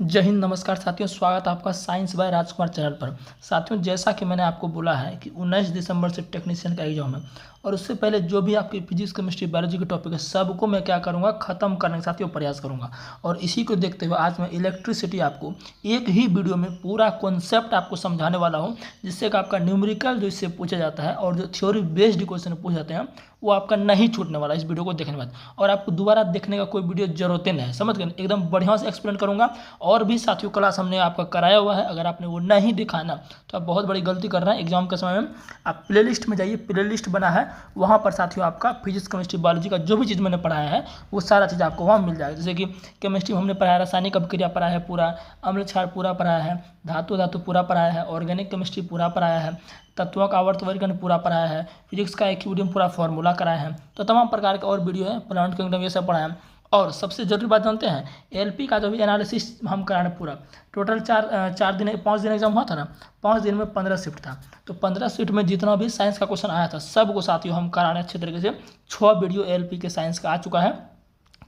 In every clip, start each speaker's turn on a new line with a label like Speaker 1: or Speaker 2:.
Speaker 1: जय हिंद। नमस्कार साथियों, स्वागत है आपका साइंस बाय राजकुमार चैनल पर। साथियों, जैसा कि मैंने आपको बोला है कि 19 दिसंबर से टेक्नीशियन का एग्जाम है और उससे पहले जो भी आपकी फिजिक्स केमिस्ट्री बायोलॉजी के टॉपिक है सबको मैं क्या करूंगा, खत्म करने का साथियों प्रयास करूंगा। और इसी को देखते हुए आज मैं इलेक्ट्रिसिटी आपको एक ही वीडियो में पूरा कॉन्सेप्ट आपको समझाने वाला हूँ, जिससे कि आपका न्यूमेरिकल जो इससे पूछा जाता है और जो थ्योरी बेस्ड क्वेश्चन पूछे जाते हैं वो आपका नहीं छूटने वाला इस वीडियो को देखने के बाद। और आपको दोबारा देखने का कोई वीडियो जरूरत नहीं है, समझ गए। एकदम बढ़िया से एक्सप्लेन करूंगा। और भी साथियों क्लास हमने आपका कराया हुआ है, अगर आपने वो नहीं देखा ना तो आप बहुत बड़ी गलती कर रहे हैं। एग्जाम के समय में आप प्लेलिस्ट में जाइए, प्लेलिस्ट बना है वहाँ पर साथियों आपका फिजिक्स केमिस्ट्री बायोलॉजी का जो भी चीज़ मैंने पढ़ाया है वो सारा चीज़ आपको वहाँ मिल जाएगा। जैसे कि केमिस्ट्री में हमने पढ़ाया, रासायनिक अभिक्रिया पढ़ाया है पूरा, अम्ल क्षार पूरा पढ़ाया है, धातु धातु पूरा पढ़ाया है, ऑर्गेनिक केमिस्ट्री पूरा पढ़ाया है, तत्वों का आवर्त वर्गीकरण पूरा पढ़ाया है, फिजिक्स का इक्विलिब्रियम पूरा फॉर्मूला कराया है। तो तमाम प्रकार के और वीडियो है, प्लांट किंगडम ये सब पढ़ाया है। और सबसे जरूरी बात जानते हैं, एलपी का जो भी एनालिसिस हम करा रहे हैं पूरा। टोटल चार दिन 5 दिन एग्जाम हुआ था ना, 5 दिन में 15 शिफ्ट था। तो 15 शिफ्ट में जितना भी साइंस का क्वेश्चन आया था सबको साथियों हम करा रहे हैं अच्छे तरीके से। 6 वीडियो एलपी के साइंस का आ चुका है,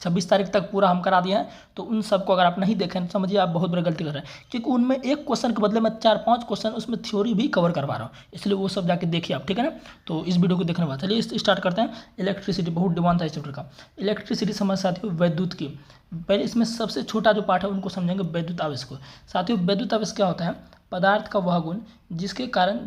Speaker 1: 26 तारीख तक पूरा हम करा दिए हैं। तो उन सबको अगर आप नहीं देखें तो समझिए आप बहुत बड़ी गलती कर रहे हैं, क्योंकि उनमें एक क्वेश्चन के बदले में 4-5 क्वेश्चन उसमें थ्योरी भी कवर करवा रहा हूँ, इसलिए वो सब जाके देखिए आप, ठीक है ना। तो इस वीडियो को देखने बाद चलिए स्टार्ट करते हैं। इलेक्ट्रिसिटी बहुत डिमांड था इस चैप्टर का। इलेक्ट्रिसिटी समझ साथियों वैद्युत की। पहले इसमें सबसे छोटा जो पार्ट है उनको समझेंगे, वैद्युत आवेश को। साथियों वैद्युत आवेश क्या होता है? पदार्थ का वह गुण जिसके कारण,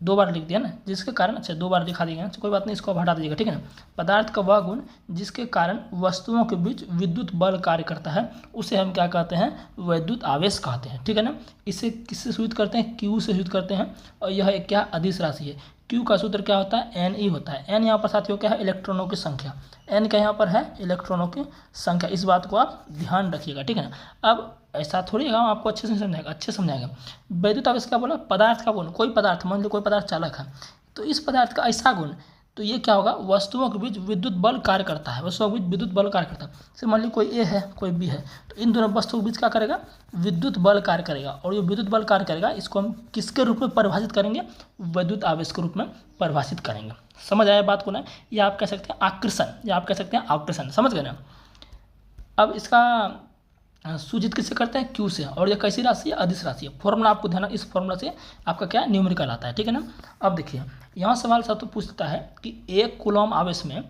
Speaker 1: 2 बार लिख दिया ना, जिसके कारण, अच्छा 2 बार दिखा दिया, अच्छा कोई बात नहीं, इसको हटा दीजिएगा, ठीक है ना। पदार्थ का वह गुण जिसके कारण वस्तुओं के बीच विद्युत बल कार्य करता है उसे हम क्या कहते हैं? वैद्युत आवेश कहते हैं, ठीक है ना। इसे किससे सूचित करते हैं? क्यू से सूचित करते हैं। और यह एक क्या अदिश राशि है। क्यू का सूत्र क्या होता है? एन ई होता है। एन यहाँ पर साथियों क्या है? इलेक्ट्रॉनों की संख्या। एन क्या यहाँ पर है? इलेक्ट्रॉनों की संख्या। इस बात को आप ध्यान रखिएगा, ठीक है ना। अब ऐसा थोड़ी है, हम आपको अच्छे से समझाएगा, अच्छे समझाएगा। वैद्युत आवेश क्या बोला? पदार्थ का गुण। कोई पदार्थ, मान लो कोई पदार्थ चालक है, तो इस पदार्थ का ऐसा गुण, तो ये क्या होगा? वस्तुओं के बीच विद्युत बल कार्य करता है, वस्तुओं के बीच विद्युत बल कार्य करता है। जैसे मान ली कोई ए है, कोई बी है, तो इन दोनों वस्तुओं के बीच क्या करेगा? विद्युत बल कार्य करेगा। और ये विद्युत बल कार्य करेगा, इसको हम किसके रूप में परिभाषित करेंगे? वैद्युत आवेश के रूप में परिभाषित करेंगे। समझ आया बात को ना? या आप कह सकते हैं आकर्षण, या आप कह सकते हैं आकर्षण, समझ गए ना। अब इसका सूचित किससे करते हैं? क्यू से। और ये कैसी राशि है? अदिश राशि है। फॉर्मूला आपको ध्यान, इस फॉर्मूला से आपका क्या न्यूमेरिकल आता है, ठीक है ना। अब देखिए यहाँ सवाल सब तो पूछता है कि 1 कूलम आवेश में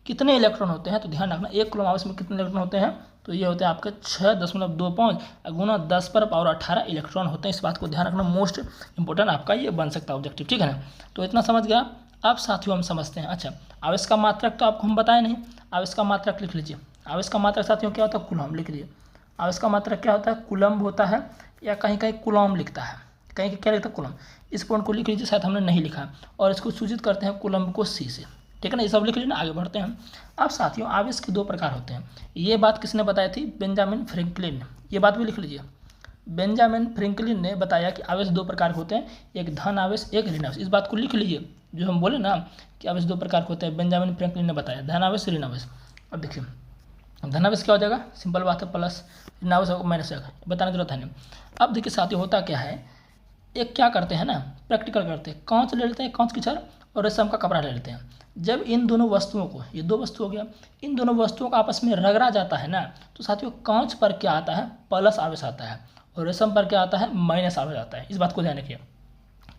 Speaker 1: कितने इलेक्ट्रॉन होते हैं। तो ध्यान रखना, 1 कूलम आवेश में कितने इलेक्ट्रॉन होते हैं? तो ये होते हैं आपके 6.25 गुना 10 पर पावर 18 इलेक्ट्रॉन होते हैं। इस बात को ध्यान रखना, मोस्ट इंपॉर्टेंट आपका ये बन सकता है ऑब्जेक्टिव, ठीक है ना। तो इतना समझ गया। अब साथियों हम समझते हैं, अच्छा आवेश का मात्रक तो आपको हम बताए नहीं, आवेश का मात्रक लिख लीजिए। आवेश का मात्रक साथियों क्या होता है? कूलम लिख लीजिए। आवेश का मात्रक क्या होता है? कूलम्ब होता है, या कहीं कहीं कूलम लिखता है, कहीं क्या लिखता है? कूलम। इस पॉइंट को लिख लीजिए, शायद हमने नहीं लिखा है। और इसको सूचित करते हैं कूलम्ब को सी से, ठीक है ना। ये सब लिख लीजिए ना, आगे बढ़ते हैं। अब साथियों आवेश के 2 प्रकार होते हैं। ये बात किसने बताई थी? बेंजामिन फ्रैंकलिन ने। ये बात भी लिख लीजिए। बेंजामिन फ्रैंकलिन ने बताया कि आवेश 2 प्रकार के होते हैं, एक धन आवेश, एक ऋण आवेश। इस बात को लिख लीजिए, जो हम बोले ना कि आवेश 2 प्रकार के होते हैं, बेंजामिन फ्रैंकलिन ने बताया, धन आवेश, ऋण आवेश। अब देखिए धनावेश क्या हो जाएगा? सिंपल बात है, प्लस, ऋणावेश माइनस जाएगा, बताने की जरूरत है नहीं। अब देखिए साथियों होता क्या है, एक क्या करते हैं ना, प्रैक्टिकल करते हैं, कांच ले लेते हैं, कांच की छड़ और रेशम का कपड़ा ले लेते हैं। जब इन दोनों वस्तुओं को, ये 2 वस्तु हो गया, इन दोनों वस्तुओं का आपस में रगड़ा जाता है ना, तो साथियों कांच पर क्या आता है? प्लस आवेश आता है, और रेशम पर क्या आता है? माइनस आवेश आता है। इस बात को ध्यान रखिए।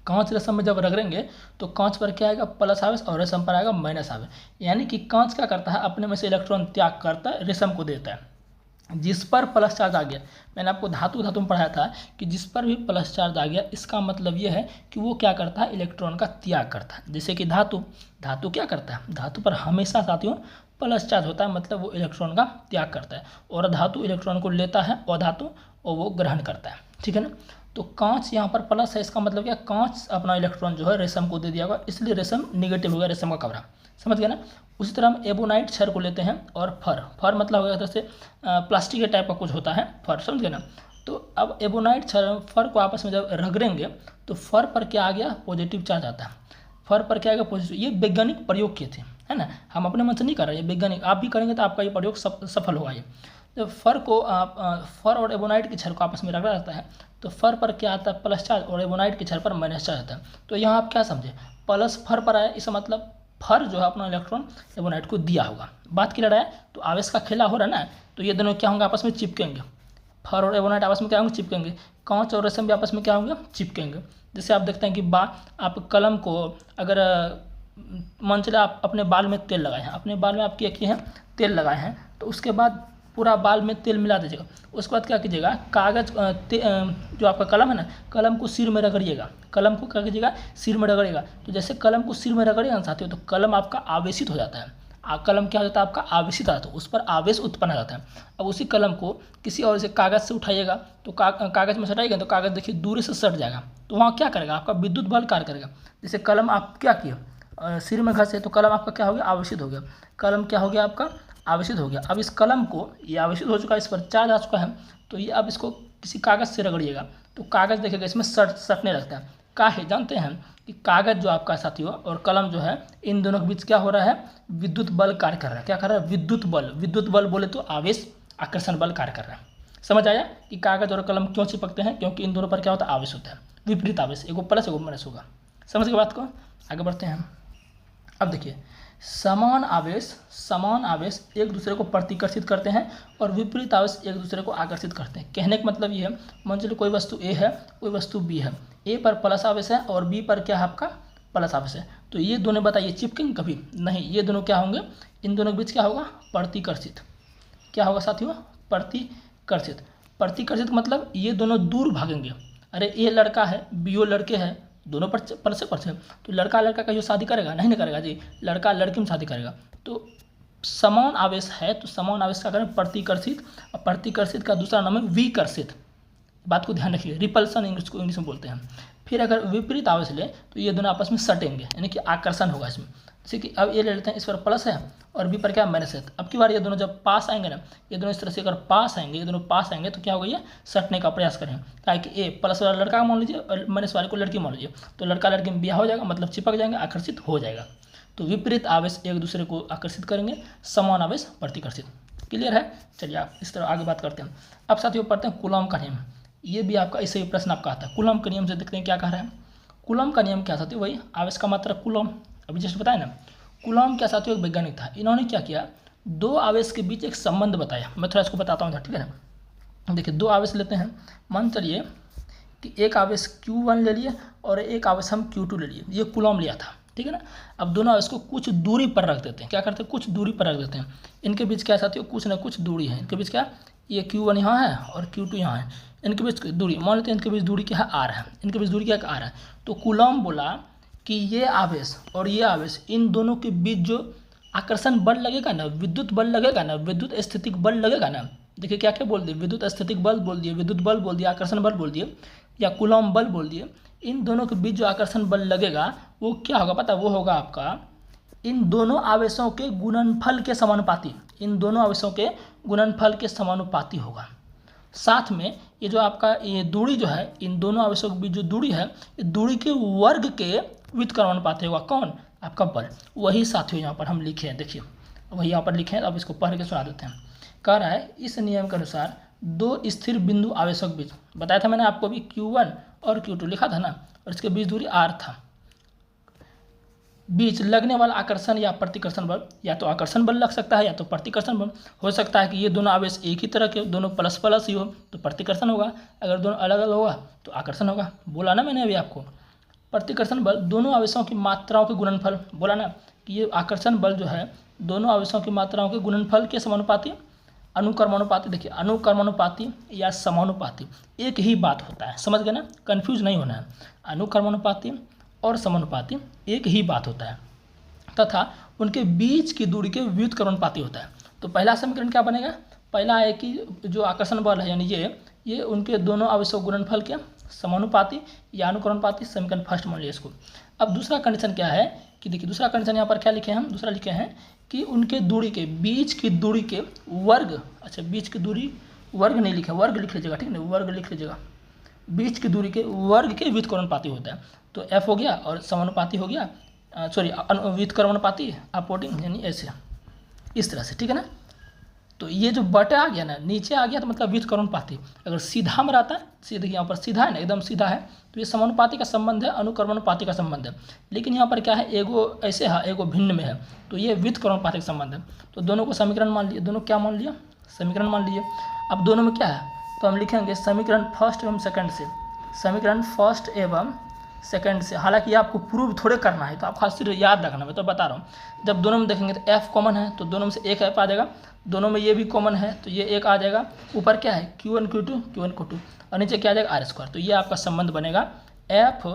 Speaker 1: कांच रेशम में जब रगड़ेंगे तो कांच पर क्या आएगा? प्लस आवेश, और रेशम पर आएगा माइनस आवेश। यानी कि कांच क्या करता है? अपने में से इलेक्ट्रॉन त्याग करता है, रेशम को देता है। जिस पर प्लस चार्ज आ गया, मैंने आपको धातु में पढ़ाया था कि जिस पर भी प्लस चार्ज आ गया, इसका मतलब यह है कि वो क्या करता है? इलेक्ट्रॉन का त्याग करता है। जैसे कि धातु क्या करता है? धातु पर हमेशा साथियों प्लस चार्ज होता है, मतलब वो इलेक्ट्रॉन का त्याग करता है। और धातु इलेक्ट्रॉन को लेता है, और धातु और वो ग्रहण करता है, ठीक है ना। तो कांच यहाँ पर प्लस है, इसका मतलब क्या? कांच अपना इलेक्ट्रॉन जो है रेशम को दे दिया होगा, इसलिए रेशम निगेटिव हो गया, रेशम का कपड़ा, समझ गया ना। उसी तरह हम एबोनाइट क्षार को लेते हैं, और फर मतलब हो गया जैसे प्लास्टिक के टाइप का कुछ होता है, फर, समझ गए ना। तो अब एबोनाइट क्षार फर को आपस में जब रगड़ेंगे तो फर पर क्या आ गया? पॉजिटिव चार्ज आता है। फर पर क्या आएगा? पॉजिटिव। ये वैज्ञानिक प्रयोग किए थे, है ना, हम अपने मन से नहीं कर रहे हैं, ये वैज्ञानिक, आप भी करेंगे तो आपका ये प्रयोग सफल होगा। ये जब फर को फर और एबोनाइट के क्षार को आपस में रगड़ा जाता है तो फर पर क्या आता है? प्लस चार्ज, और एबोनाइट के क्षार पर माइनस चार्ज आता है। तो यहाँ आप क्या समझे? प्लस फर पर आया, इसका मतलब फर जो है अपना इलेक्ट्रॉन एबोनाइट को दिया होगा। बात क्लियर है? तो आवेश का खेला हो रहा है ना, तो ये दोनों क्या होंगे? आपस में चिपकेंगे। फॉरवर्ड एवोनाइट आपस में क्या होंगे, चिपकेंगे। कांच और रेशम भी आपस में क्या होंगे, चिपकेंगे। जैसे आप देखते हैं कि आप कलम को अगर मान चले आप अपने बाल में तेल लगाए हैं, अपने बाल में आप क्या किए हैं, तेल लगाए हैं, तो उसके बाद पूरा बाल में तेल मिला दीजिएगा। उसके बाद क्या कीजिएगा, कागज़ जो आपका कलम है ना, कलम को सिर में रगड़िएगा, कलम को क्या कीजिएगा, सिर में रगड़िएगा। तो जैसे कलम को सिर में रगड़िएगा ना साथियों, तो कलम आपका आवेशित हो जाता है। कलम क्या हो जाता है आपका, आवेशित आता है, उस पर आवेश उत्पन्न हो जाता है। अब उसी कलम को किसी और से कागज़ से उठाइएगा, तो कागज़ में सटाइएगा तो कागज़ देखिए दूरी से सट जाएगा, तो वहाँ क्या करेगा, आपका विद्युत बल कार्य करेगा। जैसे कलम आप क्या किए, सिर में घसे, तो कलम आपका क्या हो गया, आवेशित हो गया। कलम क्या हो गया आपका, आवेशित हो गया। अब इस कलम को, ये आवेशित हो चुका है, इस पर चार्ज आ चुका है, तो ये अब इसको किसी कागज़ से रगड़िएगा, तो कागज़ देखेगा इसमें सटने लगता है। काहे जानते हैं कि कागज़ जो आपका साथियों और कलम जो है, इन दोनों के बीच क्या हो रहा है, विद्युत बल कार्य कर रहा है। क्या कर रहा है, विद्युत बल। विद्युत बल बोले तो आवेश आकर्षण बल कार्य कर रहा है। समझ आया कि कागज़ और कलम क्यों चिपकते हैं, क्योंकि इन दोनों पर क्या होता है, आवेश होता है, विपरीत आवेश, एगो प्लस एगो माइनस होगा। समझ के बात को, आगे बढ़ते हैं। अब देखिए, समान आवेश एक दूसरे को प्रतिकर्षित करते हैं और विपरीत आवेश एक दूसरे को आकर्षित करते हैं। कहने का मतलब ये है, मान चलिए कोई वस्तु ए है, कोई वस्तु बी है, ए पर प्लस आवेश है और बी पर क्या है आपका, प्लस आवेश है, तो ये दोनों बताइए चिपकेंगे कभी नहीं, ये दोनों क्या होंगे, इन दोनों के बीच क्या होगा, प्रतिकर्षित। क्या होगा साथियों, प्रतिकर्षित। प्रतिकर्षित मतलब ये दोनों दूर भागेंगे। अरे ए लड़का है, बी ओ लड़के हैं, दोनों पर परसे, तो लड़का का जो शादी करेगा, नहीं करेगा जी, लड़का लड़की में शादी करेगा। तो समान आवेश है, तो समान आवेश का करें प्रतिकर्षित, और प्रतिकर्षित का दूसरा नाम है विकर्षित। बात को ध्यान रखिए, रिपल्सन इंग्लिश में बोलते हैं। फिर अगर विपरीत आवेश ले तो ये दोनों आपस में सटेंगे, यानी कि आकर्षण होगा इसमें। जैसे कि अब ये ले लेते हैं, इस पर प्लस है और बी पर क्या माइनस है। अब की बार ये दोनों जब पास आएंगे ना, ये दोनों इस तरह से अगर पास आएंगे, ये दोनों पास आएंगे, तो क्या होगा, ये सटने का प्रयास करें। क्या कि ए प्लस वाला लड़का मान लीजिए और माइनस वाले को लड़की मान लीजिए, तो लड़का लड़की में ब्याह हो जाएगा, मतलब चिपक जाएंगे, आकर्षित हो जाएगा। तो विपरीत आवेश एक दूसरे को आकर्षित करेंगे, समान आवेश प्रतिकर्षित। क्लियर है, चलिए आप इस तरह आगे बात करते हैं। अब साथियों पढ़ते हैं कूलॉम का नियम। ये भी आपका इससे भी प्रश्न आपका आता है। कूलॉम के नियम से देखते हैं क्या कह रहा है। कूलॉम का नियम क्या साथियों, वही आवेश का मात्रक कूलॉम, अभी जस्ट बताया ना। कूलॉम क्या साथियों, एक वैज्ञानिक था, इन्होंने क्या किया, दो आवेश के बीच एक संबंध बताया। मैं थोड़ा इसको बताता हूँ, ठीक है ना। देखिए, दो आवेश लेते हैं, मान चलिए कि एक आवेश Q1 ले लिए और एक आवेश हम Q2 ले लिए, ये कूलॉम लिया था, ठीक है ना। अब दोनों आवेश को कुछ दूरी पर रख देते हैं, क्या करते हैं, कुछ दूरी पर रख देते हैं। इनके बीच क्या साथियों, कुछ ना कुछ दूरी है, इनके बीच क्या, ये Q1 यहाँ है और Q2 यहाँ है, इनके बीच दूरी मान लेते हैं, इनके बीच दूरी क्या है, R है, इनके बीच दूरी क्या है, R है। तो कूलॉम बोला कि ये आवेश और ये आवेश, इन दोनों के बीच जो आकर्षण बल लगेगा ना, विद्युत बल लगेगा ना, विद्युत स्थैतिक बल लगेगा ना, देखिए क्या क्या बोल दिए, विद्युत स्थैतिक बल बोल दिए, विद्युत बल बोल दिया, आकर्षण बल बोल दिए, या कूलॉम बल बोल दिए। इन दोनों के बीच जो आकर्षण बल लगेगा वो क्या होगा पता, वो होगा आपका इन दोनों आवेशों के गुणनफल के समानुपाती, इन दोनों आवेशों के गुणनफल के समानुपाती होगा। साथ में ये जो आपका ये दूरी जो है, इन दोनों आवेशों के बीच जो दूरी है, ये दूरी के वर्ग के व्युत्क्रमानुपाती होगा। कौन, आपका बल। वही साथियों यहाँ पर हम लिखे हैं, देखिए वही यहाँ पर लिखे हैं, अब इसको पढ़ के सुना देते हैं। कह रहा है इस नियम के अनुसार दो स्थिर बिंदु आवेशों के बीच, बताया था मैंने आपको अभी, Q1 और Q2 लिखा था ना, और इसके बीच दूरी R था, बीच लगने वाला आकर्षण या प्रतिकर्षण बल, या तो आकर्षण बल लग सकता है या तो प्रतिकर्षण बल। हो सकता है कि ये दोनों आवेश एक ही तरह के, दोनों प्लस प्लस ही हो तो प्रतिकर्षण होगा, अगर दोनों अलग अलग होगा तो आकर्षण होगा। बोला ना मैंने अभी आपको, प्रतिकर्षण बल दोनों आवेशों की मात्राओं के गुणनफल, बोला ना कि ये आकर्षण बल जो है दोनों आवेशों की मात्राओं के गुणनफल के समानुपाती, अनुक्रमानुपाती। देखिए अनुक्रमानुपाती या समानुपाती एक ही बात होता है, समझ गए ना, कन्फ्यूज नहीं होना है। अनुक्रमानुपाती और समानुपाती एक ही बात होता है, तथा उनके बीच की दूरी के व्युत्क्रमानुपाती होता है। तो पहला समीकरण क्या बनेगा, पहला है कि जो आकर्षण बल है यानी ये उनके दोनों आवेशों गुणनफल के समानुपाती या अनुक्रमानुपाती, समीकरण फर्स्ट मान लिया इसको। अब दूसरा कंडीशन क्या है कि देखिए, दूसरा कंडीशन यहाँ पर क्या लिखे हैं हम, दूसरा लिखे हैं कि उनके दूरी के बीच की दूरी के वर्ग, अच्छा बीच की दूरी, वर्ग नहीं लिखा, वर्ग लिख लीजिएगा, ठीक है, वर्ग लिख लीजिएगा, बीच की दूरी के वर्ग के व्युत्क्रमानुपाती होता है। तो F हो गया और समानुपाती हो गया, सॉरी व्युत्क्रमानुपाती अपोजिंग, यानी ऐसे इस तरह से, ठीक है ना। तो ये जो बटा आ गया ना, नीचे आ गया तो मतलब व्युत्क्रमानुपाती। अगर सीधा में रहता है, सीधे यहाँ पर सीधा है ना, एकदम सीधा है, तो ये समानुपाती का संबंध है, अनुक्रमानुपाती का संबंध है। लेकिन यहाँ पर क्या है, एगो ऐसे है एगो भिन्न में है, तो ये व्युत्क्रमानुपाती का संबंध है। तो दोनों को समीकरण मान लिए, दोनों क्या मान लिया, समीकरण मान लिए। अब दोनों में क्या है, तो हम लिखेंगे समीकरण फर्स्ट एवं सेकंड से, समीकरण फर्स्ट एवं सेकंड से। हालांकि ये आपको प्रूव थोड़े करना है, तो आप खास सिर्फ याद रखना, मैं तो बता रहा हूँ। जब दोनों में देखेंगे तो एफ कॉमन है, तो दोनों में से एक एफ आ जाएगा, दोनों में ये भी कॉमन है तो ये एक आ जाएगा। ऊपर क्या है Q1 Q2 Q1 Q2 और नीचे क्या आ जाएगा R²। तो ये आपका संबंध बनेगा एफ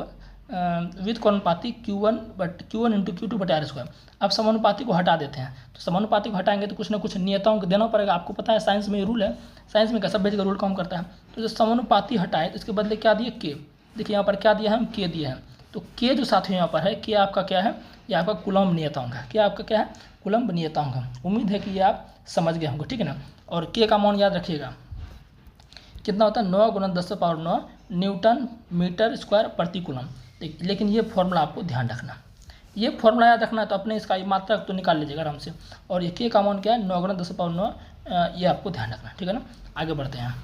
Speaker 1: विद समानुपाती Q1 इंटू Q2 बटे R²। अब समानुपाती को हटा देते हैं, तो समानुपाती को हटाएंगे तो कुछ ना कुछ नियताओं को देना पड़ेगा। आपको पता है साइंस में ये रूल है, साइंस में कैसा बेज का रूल काम करता है। तो जो समानुपाती हटाए तो इसके बदले क्या दिए K। देखिए यहाँ पर क्या दिया है, हम K दिए हैं। तो K जो साथियों यहाँ पर है, K आपका क्या है, ये आपका कूलम्ब नियतांक है। क्या आपका क्या है, कूलम्ब नियतांक है। उम्मीद है कि ये आप समझ गए होंगे, ठीक है ना। और K का मान याद रखिएगा कितना होता है, 9 × 10⁹ न्यूटन मीटर स्क्वायर प्रति कूलम्ब। लेकिन ये फॉर्मूला आपको ध्यान रखना, ये फॉर्मूला याद रखना है। तो अपने इसका मात्रा तो निकाल लीजिएगा आराम से। और ये K का मान क्या है, 9 × 10⁹, ये आपको ध्यान रखना, ठीक है ना। आगे बढ़ते हैं,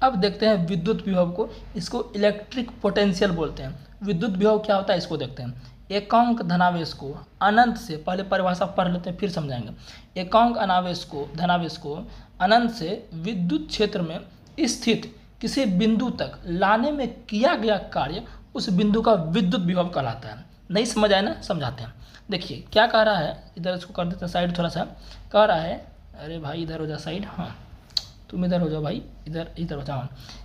Speaker 1: अब देखते हैं विद्युत विभव को। इसको इलेक्ट्रिक पोटेंशियल बोलते हैं। विद्युत विभव क्या होता है इसको देखते हैं। एकांक धनावेश को अनंत से, पहले परिभाषा पढ़ लेते हैं फिर समझाएंगे। एकांक धनावेश को अनंत से विद्युत क्षेत्र में स्थित किसी बिंदु तक लाने में किया गया कार्य उस बिंदु का विद्युत विभव कहलाता है। नहीं समझ आए ना, समझाते हैं। देखिए क्या कह रहा है, इधर इसको कर देते हैं साइड थोड़ा सा। कह रहा है, अरे भाई इधर हो जा साइड, हाँ तुम इधर हो जाओ भाई, इधर हो जाओ।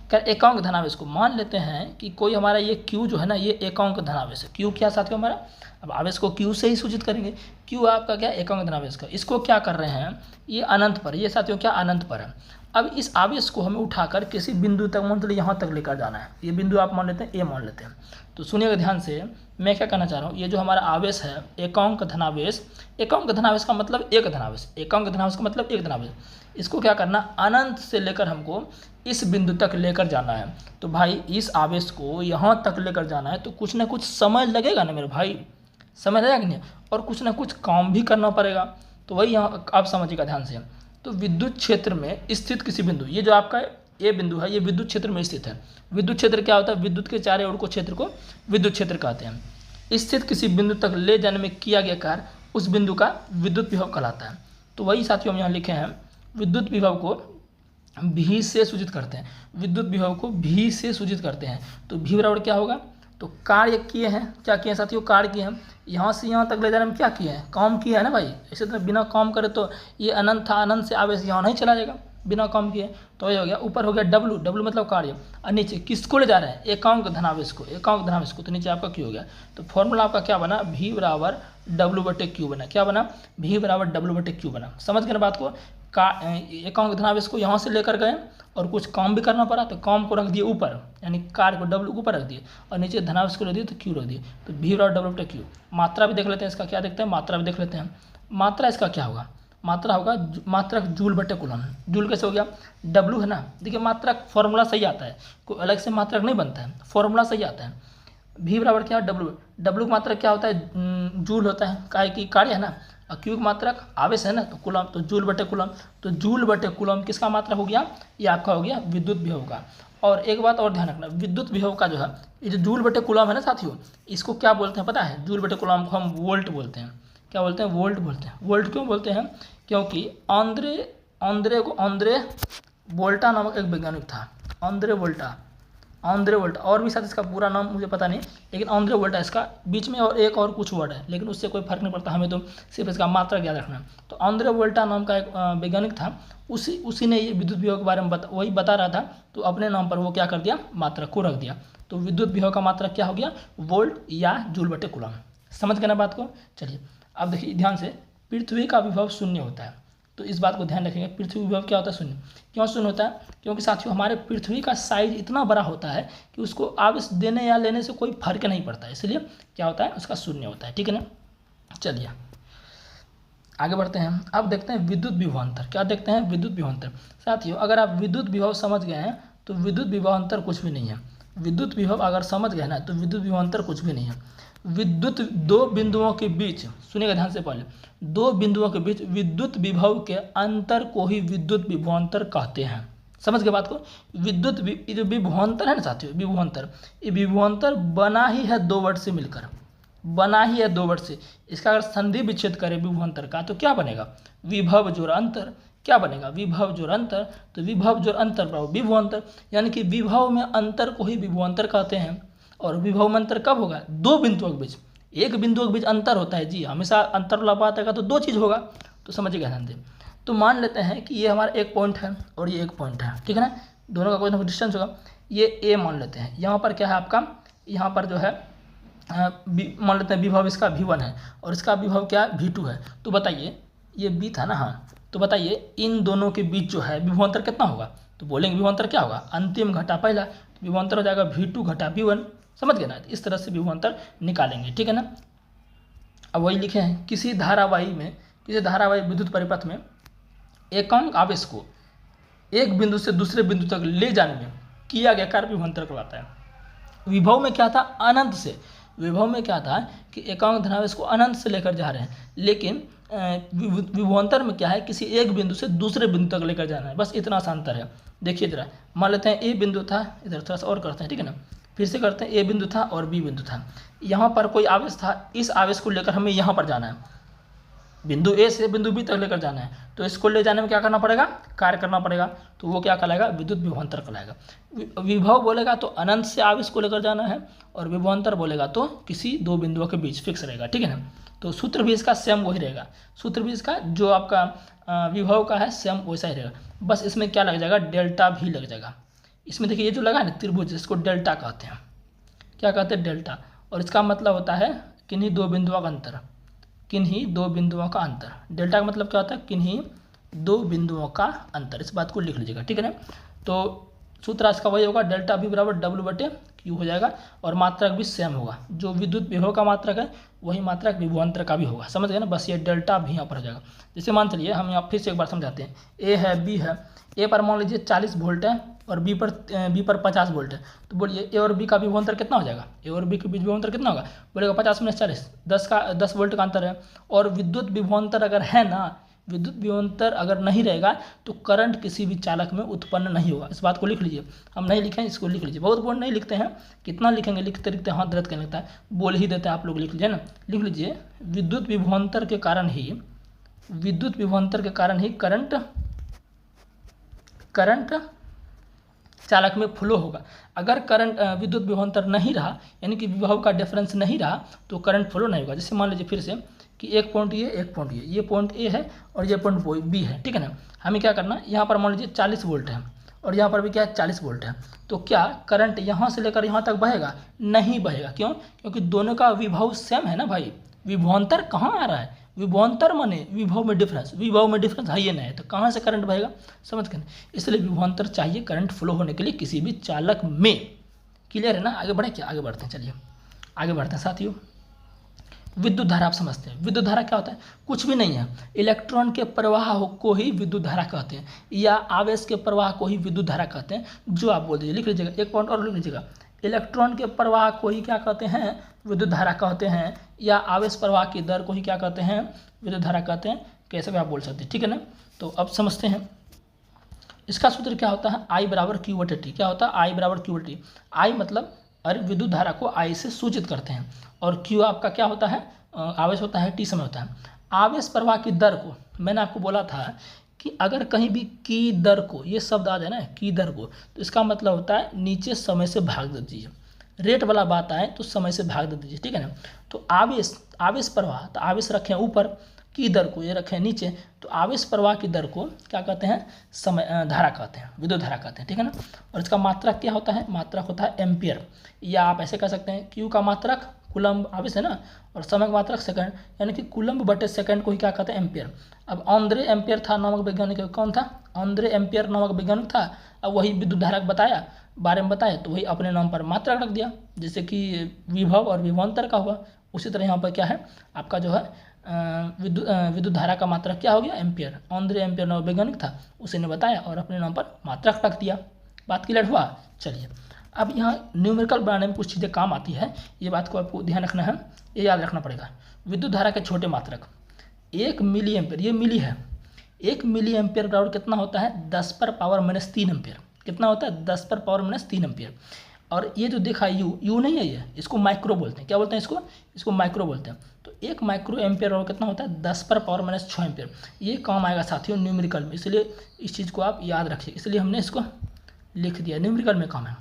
Speaker 1: क्या एकांक धनावेश को मान लेते हैं कि कोई हमारा ये Q जो है ना, ये एकांक धनावेश है। Q क्या साथियों हमारा, अब आवेश को Q से ही सूचित करेंगे। Q आपका क्या एकांक धनावेश का। इसको क्या कर रहे हैं, ये अनंत पर, ये साथियों क्या अनंत पर है। अब इस आवेश को हमें उठाकर किसी बिंदु तक, मतलब यहाँ तक लेकर जाना है। ये बिंदु आप मान लेते हैं, A मान लेते हैं। तो सुनिएगा ध्यान से, मैं क्या कहना चाह रहा हूँ। ये जो हमारा आवेश है एकांक धनावेश, एकांक धनावेश का मतलब एक धनावेश, एकांक धनावेश का मतलब एक धनावेश। इसको क्या करना, अनंत से लेकर हमको इस बिंदु तक लेकर जाना है। तो भाई इस आवेश को यहाँ तक लेकर जाना है तो कुछ ना कुछ समय लगेगा ना मेरे भाई, समय लगेगा कि नहीं, और कुछ ना कुछ काम भी करना पड़ेगा। तो वही यहाँ आप समझिएगा ध्यान से। तो विद्युत क्षेत्र में स्थित किसी बिंदु, ये जो आपका ये बिंदु है, ये विद्युत क्षेत्र में स्थित है। विद्युत क्षेत्र क्या होता है, विद्युत के चारों ओर को क्षेत्र को विद्युत क्षेत्र कहते हैं। स्थित किसी बिंदु तक ले जाने में किया गया कार्य उस बिंदु का विद्युत विभव कहलाता है। तो वही साथियों हम यहाँ लिखे हैं, विद्युत विभव को V से सूचित करते हैं। विद्युत विभव को V से सूचित करते हैं। तो V बराबर क्या होगा, तो कार्य किए हैं, क्या किए हैं साथियों, कार्य किए हैं। यहाँ से यहाँ तक ले जाने में क्या किए हैं, काम किया है ना भाई। ऐसे तो बिना काम करे तो ये अनंत था, अनंत से आवेश यहाँ नहीं चला जाएगा बिना काम किए। तो ये हो गया, ऊपर हो गया W मतलब कार्य, और नीचे किसको ले जा रहे हैं, एकांक धनावेश को, एकांक धनावेश को। तो नीचे आपका Q हो गया। तो फॉर्मूला आपका क्या बना, V बराबर W/Q बना। क्या बना, V बराबर W/Q बना। समझ गए ना बात को। एकांक धनावेश को यहाँ से लेकर गए और कुछ काम भी करना पड़ा, तो काम को रख दिए ऊपर, यानी कार्य को W ऊपर रख दिए, और नीचे धनावेश को रख दिए तो Q रख दिए। तो V बराबर W/Q। मात्रा भी देख लेते हैं इसका, क्या देखते हैं, मात्रा भी देख लेते हैं। मात्रा इसका क्या होगा, मात्रा होगा मात्रक जूल/कूलम्ब। जूल कैसे हो गया, W है ना। देखिए मात्रक फॉर्मूला सही आता है, कोई अलग से मात्रक नहीं बनता है, फॉर्मूला सही आता है। V बराबर क्या, W का मात्रक क्या होता है, जूल होता है, काय की कार्य है ना, और Q का मात्रक आवेश है ना, तो कूलम्ब, तो जूल/कूलम्ब। तो जूल/कूलम्ब किसका मात्रक हो गया, ये आपका हो गया विद्युत विभव का। और एक बात और ध्यान रखना, विद्युत विभव का जो है, ये जो जूल/कूलम्ब है ना साथियों, इसको क्या बोलते हैं पता है, जूल/कूलम्ब को हम वोल्ट बोलते हैं। क्या बोलते हैं, वोल्ट बोलते हैं। वोल्ट क्यों बोलते हैं, क्योंकि आंद्रे वोल्टा नामक एक वैज्ञानिक था, आंद्रे वोल्टा। और भी साथ इसका पूरा नाम मुझे पता नहीं, लेकिन आंद्रे वोल्टा इसका, बीच में और एक और कुछ वर्ड है, लेकिन उससे कोई फर्क नहीं पड़ता, हमें तो सिर्फ इसका मात्रा याद रखना है। तो आंद्रे वोल्टा नाम का एक वैज्ञानिक था, उसी ने ये विद्युत विभव के बारे में वही बता रहा था, तो अपने नाम पर वो क्या कर दिया, मात्रक को रख दिया। तो विद्युत विभव का मात्रक क्या हो गया, वोल्ट या जूल/कूलम्ब। समझ गए ना बात को। चलिए अब देखिए ध्यान से, पृथ्वी का विभव शून्य होता है। तो इस बात को ध्यान रखेंगे, पृथ्वी विभव क्या होता है, शून्य। क्यों शून्य होता है, क्योंकि साथियों हमारे पृथ्वी का साइज इतना बड़ा होता है कि उसको आवेश देने या लेने से कोई फर्क नहीं पड़ता है, इसलिए क्या होता है, उसका शून्य होता है, ठीक है ना। चलिए आगे बढ़ते हैं। अब देखते हैं विद्युत विभवांतर। क्या देखते हैं, विद्युत विभवांतर। साथियों अगर आप विद्युत विभव समझ गए हैं तो विद्युत विभवांतर कुछ भी नहीं है। विद्युत विभव अगर समझ गए ना तो विद्युत विभवांतर कुछ भी नहीं है। विद्युत दो बिंदुओं के बीच, सुनिएगा ध्यान से, पहले दो बिंदुओं के बीच विद्युत विभव के अंतर को ही विद्युत विभवांतर कहते हैं। समझ गए बात को। ये जो विभवांतर है ना साथियों, ये विभवांतर बना ही है दो वर्ड से मिलकर, बना ही है दो वर्ड से। इसका अगर संधि विच्छेद करें विभवांतर का तो क्या बनेगा, विभव जोड़ अंतर। क्या बनेगा, विभव जोड़ अंतर। तो विभव जोड़ अंतर बराबर विभवांतर, यानी कि विभव में अंतर को ही विभवांतर कहते हैं। और विभव में अंतर कब होगा, दो बिंदुओं के बीच, एक बिंदुओं के बीच अंतर होता है जी, हमेशा अंतर वाला बात आएगा तो दो चीज़ होगा। तो समझिएगा ध्यान दें। तो मान लेते हैं कि ये हमारा एक पॉइंट है और ये एक पॉइंट है, ठीक है ना, दोनों का कोई ना कोई डिस्टेंस होगा। ये ए मान लेते हैं, यहाँ पर क्या है आपका, यहाँ पर जो है मान लेते हैं विभव इसका V1 है और इसका विभव क्या है V2 है। तो बताइए ये B था ना, हाँ, तो बताइए इन दोनों के बीच जो है विभवांतर कितना होगा। तो बोलेंगे विभवांतर क्या होगा, अंतिम घटा पहला, तो विभवांतर हो जाएगा V2 घटा V1। समझ गए ना, इस तरह से विभवांतर निकालेंगे, ठीक है ना। अब वही लिखे हैं, किसी धारावाही विद्युत परिपथ में एकांक आवेश को एक बिंदु से दूसरे बिंदु तक ले जाने में किया गया कार्य विभवांतर कहलाता है। विभव में क्या था, अनंत से, विभव में क्या था कि एकांक धनावेश को अनंत से लेकर जा रहे हैं, लेकिन विभवांतर में क्या है, किसी एक बिंदु से दूसरे बिंदु तक लेकर जाना है, बस इतना सा अंतर है। देखिए जरा, मान लेते हैं ए बिंदु था, इधर थोड़ा सा और करते हैं, ठीक है ना, फिर से करते हैं, ए बिंदु था और बी बिंदु था, यहाँ पर कोई आवेश था, इस आवेश को लेकर हमें यहाँ पर जाना है, बिंदु ए से बिंदु बी तक लेकर जाना है। तो इसको ले जाने में क्या करना पड़ेगा, कार्य करना पड़ेगा, तो वो क्या कहलाएगा, विद्युत विभवांतर कहलाएगा। विभव बोलेगा तो अनंत से आवेश को लेकर जाना है, और विभवांतर बोलेगा तो किसी दो बिंदुओं के बीच फिक्स रहेगा, ठीक है ना। तो सूत्र भी इसका सेम वही रहेगा, सूत्र भी इसका जो आपका विभव का है सेम वैसा ही रहेगा, बस इसमें क्या लग जाएगा, डेल्टा भी लग जाएगा। इसमें देखिए ये जो लगा है ना त्रिभुज, इसको डेल्टा कहते हैं, क्या कहते हैं, डेल्टा, और इसका मतलब होता है किन्हीं दो बिंदुओं का अंतर, किन्हीं दो बिंदुओं का अंतर। डेल्टा का मतलब क्या होता है, किन्हीं दो बिंदुओं का अंतर, इस बात को लिख लीजिएगा, ठीक है ना। तो सूत्र इसका वही होगा, डेल्टा V बराबर W/Q हो जाएगा, और मात्रक भी सेम होगा, जो विद्युत विभव का मात्रक है वही मात्रक विभवांतर का भी होगा, समझ गए ना। बस ये डेल्टा भी यहाँ पर हो जाएगा। जैसे मान चलिए हम यहाँ फिर से एक बार समझाते हैं, ए है, बी है, ए पर मान लीजिए 40 वोल्ट है और बी पर 50 वोल्ट है। तो बोलिए ए और बी का विभवांतर कितना हो जाएगा, ए और बी के बीच विभवांतर कितना होगा, बोलेगा 50 - 40, 10 वोल्ट का अंतर है। और विद्युत विभवांतर अगर है ना, विद्युत विभवांतर अगर नहीं रहेगा तो करंट किसी भी चालक में उत्पन्न नहीं होगा, इस बात को लिख लीजिए। हम नहीं लिखें, इसको लिख लीजिए, बहुत बहुत नहीं लिखते हैं, कितना लिखेंगे, लिखते लिखते हाथ दर्द करने लगता है, बोल ही देते हैं, आप लोग लिख लीजिए ना, लिख लीजिए। विद्युत विभवांतर के कारण ही करंट चालक में फ्लो होगा। अगर करंट विद्युत विभवांतर नहीं रहा, यानी कि विभव का डिफरेंस नहीं रहा, तो करंट फ्लो नहीं होगा। जैसे मान लीजिए फिर से कि एक पॉइंट ये पॉइंट ए है और ये पॉइंट बी है, ठीक है ना। हमें क्या करना है, यहाँ पर मान लीजिए 40 वोल्ट है और यहाँ पर भी क्या है 40 वोल्ट है, तो क्या करंट यहाँ से लेकर यहाँ तक बहेगा, नहीं बहेगा। क्यों, क्योंकि दोनों का विभव सेम है ना भाई। विभवांतर कहाँ आ रहा है, विभवांतर माने विभव में डिफरेंस है ये नहीं है, तो कहाँ से करंट बहेगा, समझ गए। इसलिए विभवांतर चाहिए करंट फ्लो होने के लिए किसी भी चालक में। क्लियर है ना, आगे बढ़े क्या, आगे बढ़ते हैं, चलिए आगे बढ़ते हैं साथियों। विद्युत धारा आप समझते हैं, विद्युत धारा क्या होता है, कुछ भी नहीं है, इलेक्ट्रॉन के प्रवाह को ही विद्युत धारा कहते हैं, या आवेश के प्रवाह को ही विद्युत धारा कहते हैं, जो आप बोल दीजिए, लिख लीजिएगा, एक पॉइंट और लिख लीजिएगा, इलेक्ट्रॉन के प्रवाह को ही क्या कहते हैं, विद्युत धारा कहते हैं, या आवेश प्रवाह की दर को ही क्या कहते हैं, विद्युत धारा कहते हैं, कैसे भी आप बोल सकते हैं, ठीक है ना। तो अब समझते हैं, इसका सूत्र क्या होता है, I = Q/T। क्या होता है, I = Q/T। I मतलब अरे विद्युत धारा को I से सूचित करते हैं, और Q आपका क्या होता है, आवेश होता है, T समय होता है। आवेश प्रवाह की दर को मैंने आपको बोला था कि अगर कहीं भी की दर को, ये शब्द आ जाए ना की दर को, तो इसका मतलब होता है नीचे समय से भाग दे दीजिए, रेट वाला बात आए तो समय से भाग दे दीजिए, ठीक है ना। तो आवेश प्रवाह, तो आवेश रखें ऊपर, की दर को ये रखें नीचे, तो आवेश प्रवाह की दर को क्या कहते हैं, समय धारा कहते हैं, विद्युत धारा कहते हैं, ठीक है ना। और इसका मात्रक क्या होता है, मात्रक होता है एम्पियर, या आप ऐसे कह सकते हैं क्यू का मात्रक कूलम्ब आवेश है ना, और समय का मात्रक सेकंड, यानी कि कूलम्ब/सेकंड को ही क्या कहते हैं, एम्पियर। अब आंद्रे एम्पियर था नामक वैज्ञानिक, कौन था, आंद्रे एम्पियर नामक वैज्ञानिक था। अब वही विद्युत धारा बारे में बताया, तो वही अपने नाम पर मात्रक रख दिया, जैसे कि विभव और विभवांतर का हुआ। उसी तरह यहाँ पर क्या है आपका जो है विद्युत धारा का मात्रक क्या हो गया, एम्पियर। आंद्रे एम्पियर नामक वैज्ञानिक था, उसी ने बताया और अपने नाम पर मात्रक रख दिया। बात क्लियर हुआ। चलिए अब यहाँ न्यूमेरिकल बनाने में कुछ चीज़ें काम आती है, ये बात को आपको ध्यान रखना है, ये याद रखना पड़ेगा। विद्युत धारा के छोटे मात्रक 1 मिली एम्पियर, ये मिली है, 1 मिली एम्पियर बराबर कितना होता है, 10⁻³ एम्पियर। कितना होता है, 10⁻³ एम्पियर। और ये जो देखा यू, यू नहीं है ये, इसको माइक्रो बोलते हैं। क्या बोलते हैं इसको? इसको माइक्रो बोलते हैं। तो 1 माइक्रो एम्पियर और कितना होता है 10⁻⁻6 एम्पियर। ये काम आएगा साथियों न्यूमेरिकल में, इसलिए इस चीज़ को आप याद रखिए, इसलिए हमने इसको लिख दिया, न्यूमेरिकल में काम है।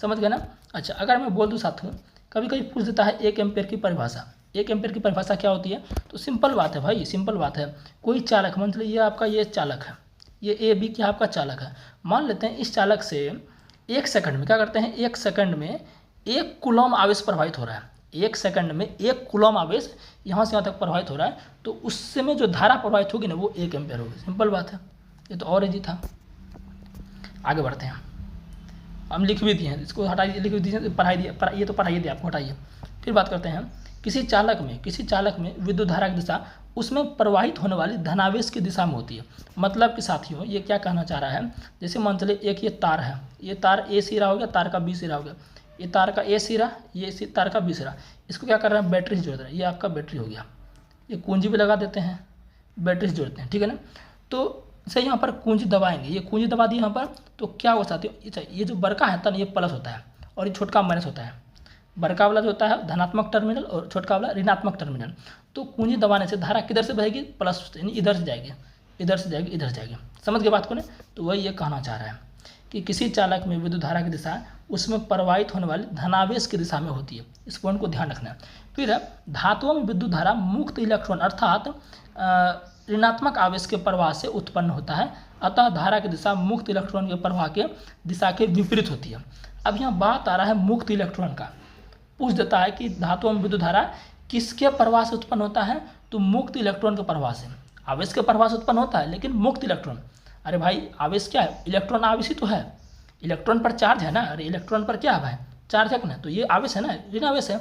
Speaker 1: समझ गए ना? अच्छा, अगर मैं बोल दूँ साथियों, कभी कभी पूछ देता है 1 एम्पियर की परिभाषा। 1 एम्पियर की परिभाषा क्या होती है? तो सिंपल बात है भाई, सिंपल बात है। कोई चालक, मान लीजिए ये आपका ये चालक है, ये ए बी क्या आपका चालक है। मान लेते हैं इस चालक से 1 सेकंड में क्या करते हैं, 1 सेकंड में 1 कूलम आवेश प्रवाहित हो रहा है। 1 सेकंड में 1 कूलम आवेश यहाँ से यहाँ तक प्रवाहित हो रहा है, तो उससे में जो धारा प्रवाहित होगी ना वो 1 एम्पियर होगी। सिंपल बात है, ये तो और इजी था। आगे बढ़ते हैं, हम लिख भी दिए हैं, इसको हटाइए, लिख भी दीजिए, पढ़ाई दिए, ये तो पढ़ाइए दिए आपको, हटाइए। फिर बात करते हैं, किसी चालक में विद्युत धारा की दिशा उसमें प्रवाहित होने वाली धनावेश की दिशा में होती है। मतलब कि साथियों ये क्या कहना चाह रहा है, जैसे मान चलिए एक ये तार है, ये तार ए सिरा हो गया, तार का बी सिरा हो गया, ये तार का ए सिरा, ये तार का बी सिरा, इसको क्या कर रहे हैं, बैटरी से जोड़ रहे हैं। ये आपका बैटरी हो गया, ये कुंजी भी लगा देते हैं, बैटरी से जोड़ते हैं, ठीक है ना। तो से यहाँ पर कुंजी दबाएंगे, ये कुंजी दबा दी यहाँ पर, तो क्या होगा साथियों, ये जो बड़का है ना ये प्लस होता है और ये छोटका माइनस होता है। बड़का वाला जो होता है धनात्मक टर्मिनल और छोटका वाला ऋणात्मक टर्मिनल। तो कुंजी दबाने से धारा किधर से बहेगी, प्लस, यानी इधर से जाएगी, इधर से जाएगी, इधर से जाएगी। समझ गए बात को ने? तो वही ये कहना चाह रहा है कि किसी चालक में विद्युत धारा की दिशा उसमें प्रवाहित होने वाली धनावेश की दिशा में होती है। इस पॉइंट को ध्यान रखना है। फिर धातुओं में विद्युत धारा मुक्त इलेक्ट्रॉन अर्थात ऋणात्मक आवेश के प्रवाह से उत्पन्न होता है, अतः धारा की दिशा मुक्त इलेक्ट्रॉन के प्रवाह के दिशा के विपरीत होती है। अब यहाँ बात आ रहा है मुक्त इलेक्ट्रॉन का, पूछ देता है कि धातुओं में विद्युत धारा किसके प्रवाह से उत्पन्न होता है, तो मुक्त इलेक्ट्रॉन के प्रवाह से। आवेश के प्रवाह से उत्पन्न होता है लेकिन मुक्त इलेक्ट्रॉन, अरे भाई आवेश क्या है, इलेक्ट्रॉन आवेश ही तो है, इलेक्ट्रॉन पर चार्ज है ना, अरे इलेक्ट्रॉन पर क्या है भाई, चार्ज है ना, तो ये आवेश है ना, ऋण आवेश है।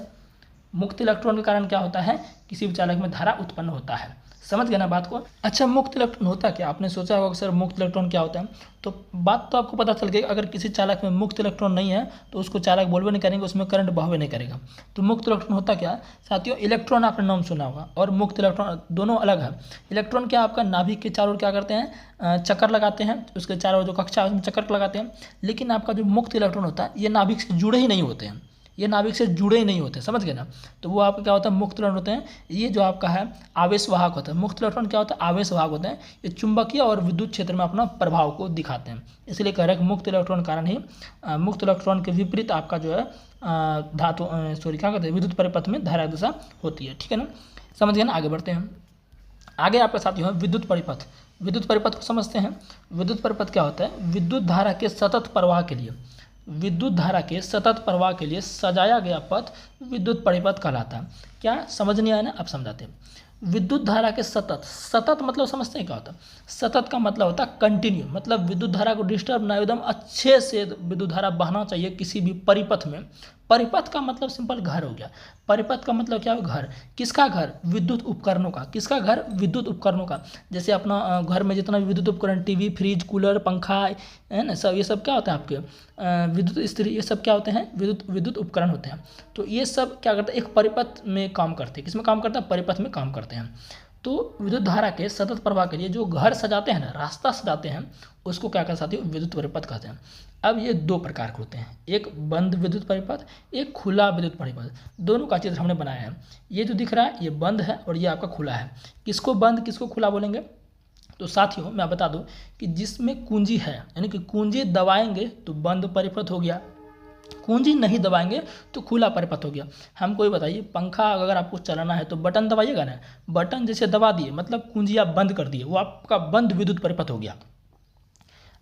Speaker 1: मुक्त इलेक्ट्रॉन के कारण क्या होता है, किसी भी चालक में धारा उत्पन्न होता है। समझ गए ना बात को? अच्छा, मुक्त इलेक्ट्रॉन होता क्या, आपने सोचा होगा सर मुक्त इलेक्ट्रॉन क्या होता है, तो बात तो आपको पता चल गई। अगर किसी चालक में मुक्त इलेक्ट्रॉन नहीं है तो उसको चालक बोलवे नहीं करेंगे, उसमें करंट बहवे नहीं करेगा। तो मुक्त इलेक्ट्रॉन होता क्या साथियों, इलेक्ट्रॉन आपने नाम सुना होगा और मुक्त इलेक्ट्रॉन दोनों अलग है। इलेक्ट्रॉन क्या आपका नाभिक के चारों ओर क्या करते हैं, चक्कर लगाते हैं, उसके चारों ओर जो कक्षा है उसमें चक्कर लगाते हैं। लेकिन आपका जो मुक्त इलेक्ट्रॉन होता है ये नाभिक से जुड़े ही नहीं होते हैं, ये नाभिक से जुड़े ही नहीं होते, समझ गए ना। तो वो आपका क्या होता है, मुक्त इलेक्ट्रॉन होते हैं। ये जो आपका है आवेश वाहक होता है, मुक्त इलेक्ट्रॉन क्या होता है, आवेश वाहक होते हैं। ये चुंबकीय और विद्युत क्षेत्र में अपना प्रभाव को दिखाते हैं, इसलिए कह रहे हैं मुक्त इलेक्ट्रॉन कारण ही मुक्त इलेक्ट्रॉन के विपरीत आपका जो है धातु क्या कहते हैं, विद्युत परिपथ में धारा दिशा होती है, ठीक है ना। समझ गए ना, आगे बढ़ते हैं। आगे आपके साथ है विद्युत परिपथ। विद्युत परिपथ को समझते हैं। विद्युत परिपथ क्या होता है, विद्युत धारा के सतत प्रवाह के लिए, विद्युत धारा के सतत प्रवाह के लिए सजाया गया पथ विद्युत परिपथ कहलाता है। क्या समझ नहीं आया ना, अब समझाते हैं। विद्युत धारा के सतत, सतत मतलब समझते हैं क्या होता है, सतत का मतलब होता है कंटिन्यू, मतलब विद्युत धारा को डिस्टर्ब ना, एकदम अच्छे से विद्युत धारा बहना चाहिए किसी भी परिपथ में। परिपथ का मतलब सिंपल घर हो गया, परिपथ का मतलब क्या है, घर। किसका घर, विद्युत उपकरणों का। किसका घर, विद्युत उपकरणों का। जैसे अपना घर में जितना भी विद्युत उपकरण, टीवी, फ्रिज, कूलर, पंखा है ना, सब ये सब क्या होता है आपके विद्युत इस्त्री, ये सब क्या होते हैं, विद्युत उपकरण होते हैं। तो ये सब क्या करते हैं, एक परिपथ में काम करते हैं। किसमें काम करता है, परिपथ में काम करते हैं। तो विद्युत धारा के सतत प्रवाह के लिए जो घर सजाते हैं ना, रास्ता सजाते हैं, उसको क्या कहते हैं, विद्युत परिपथ कहते हैं। अब ये दो प्रकार के होते हैं, एक बंद विद्युत परिपथ, एक खुला विद्युत परिपथ। दोनों का चित्र हमने बनाया है। ये जो दिख रहा है ये बंद है और ये आपका खुला है। किसको बंद किसको खुला बोलेंगे, तो साथियों मैं बता दूं कि जिसमें कुंजी है, यानी कि कुंजी दबाएंगे तो बंद परिपथ हो गया, कुंजी नहीं दबाएंगे तो खुला परिपथ हो गया। हमको ये बताइए, पंखा अगर आपको चलाना है तो बटन दबाइएगा ना, बटन जैसे दबा दिए मतलब कुंजी आप बंद कर दिए, वो आपका बंद विद्युत परिपथ हो गया।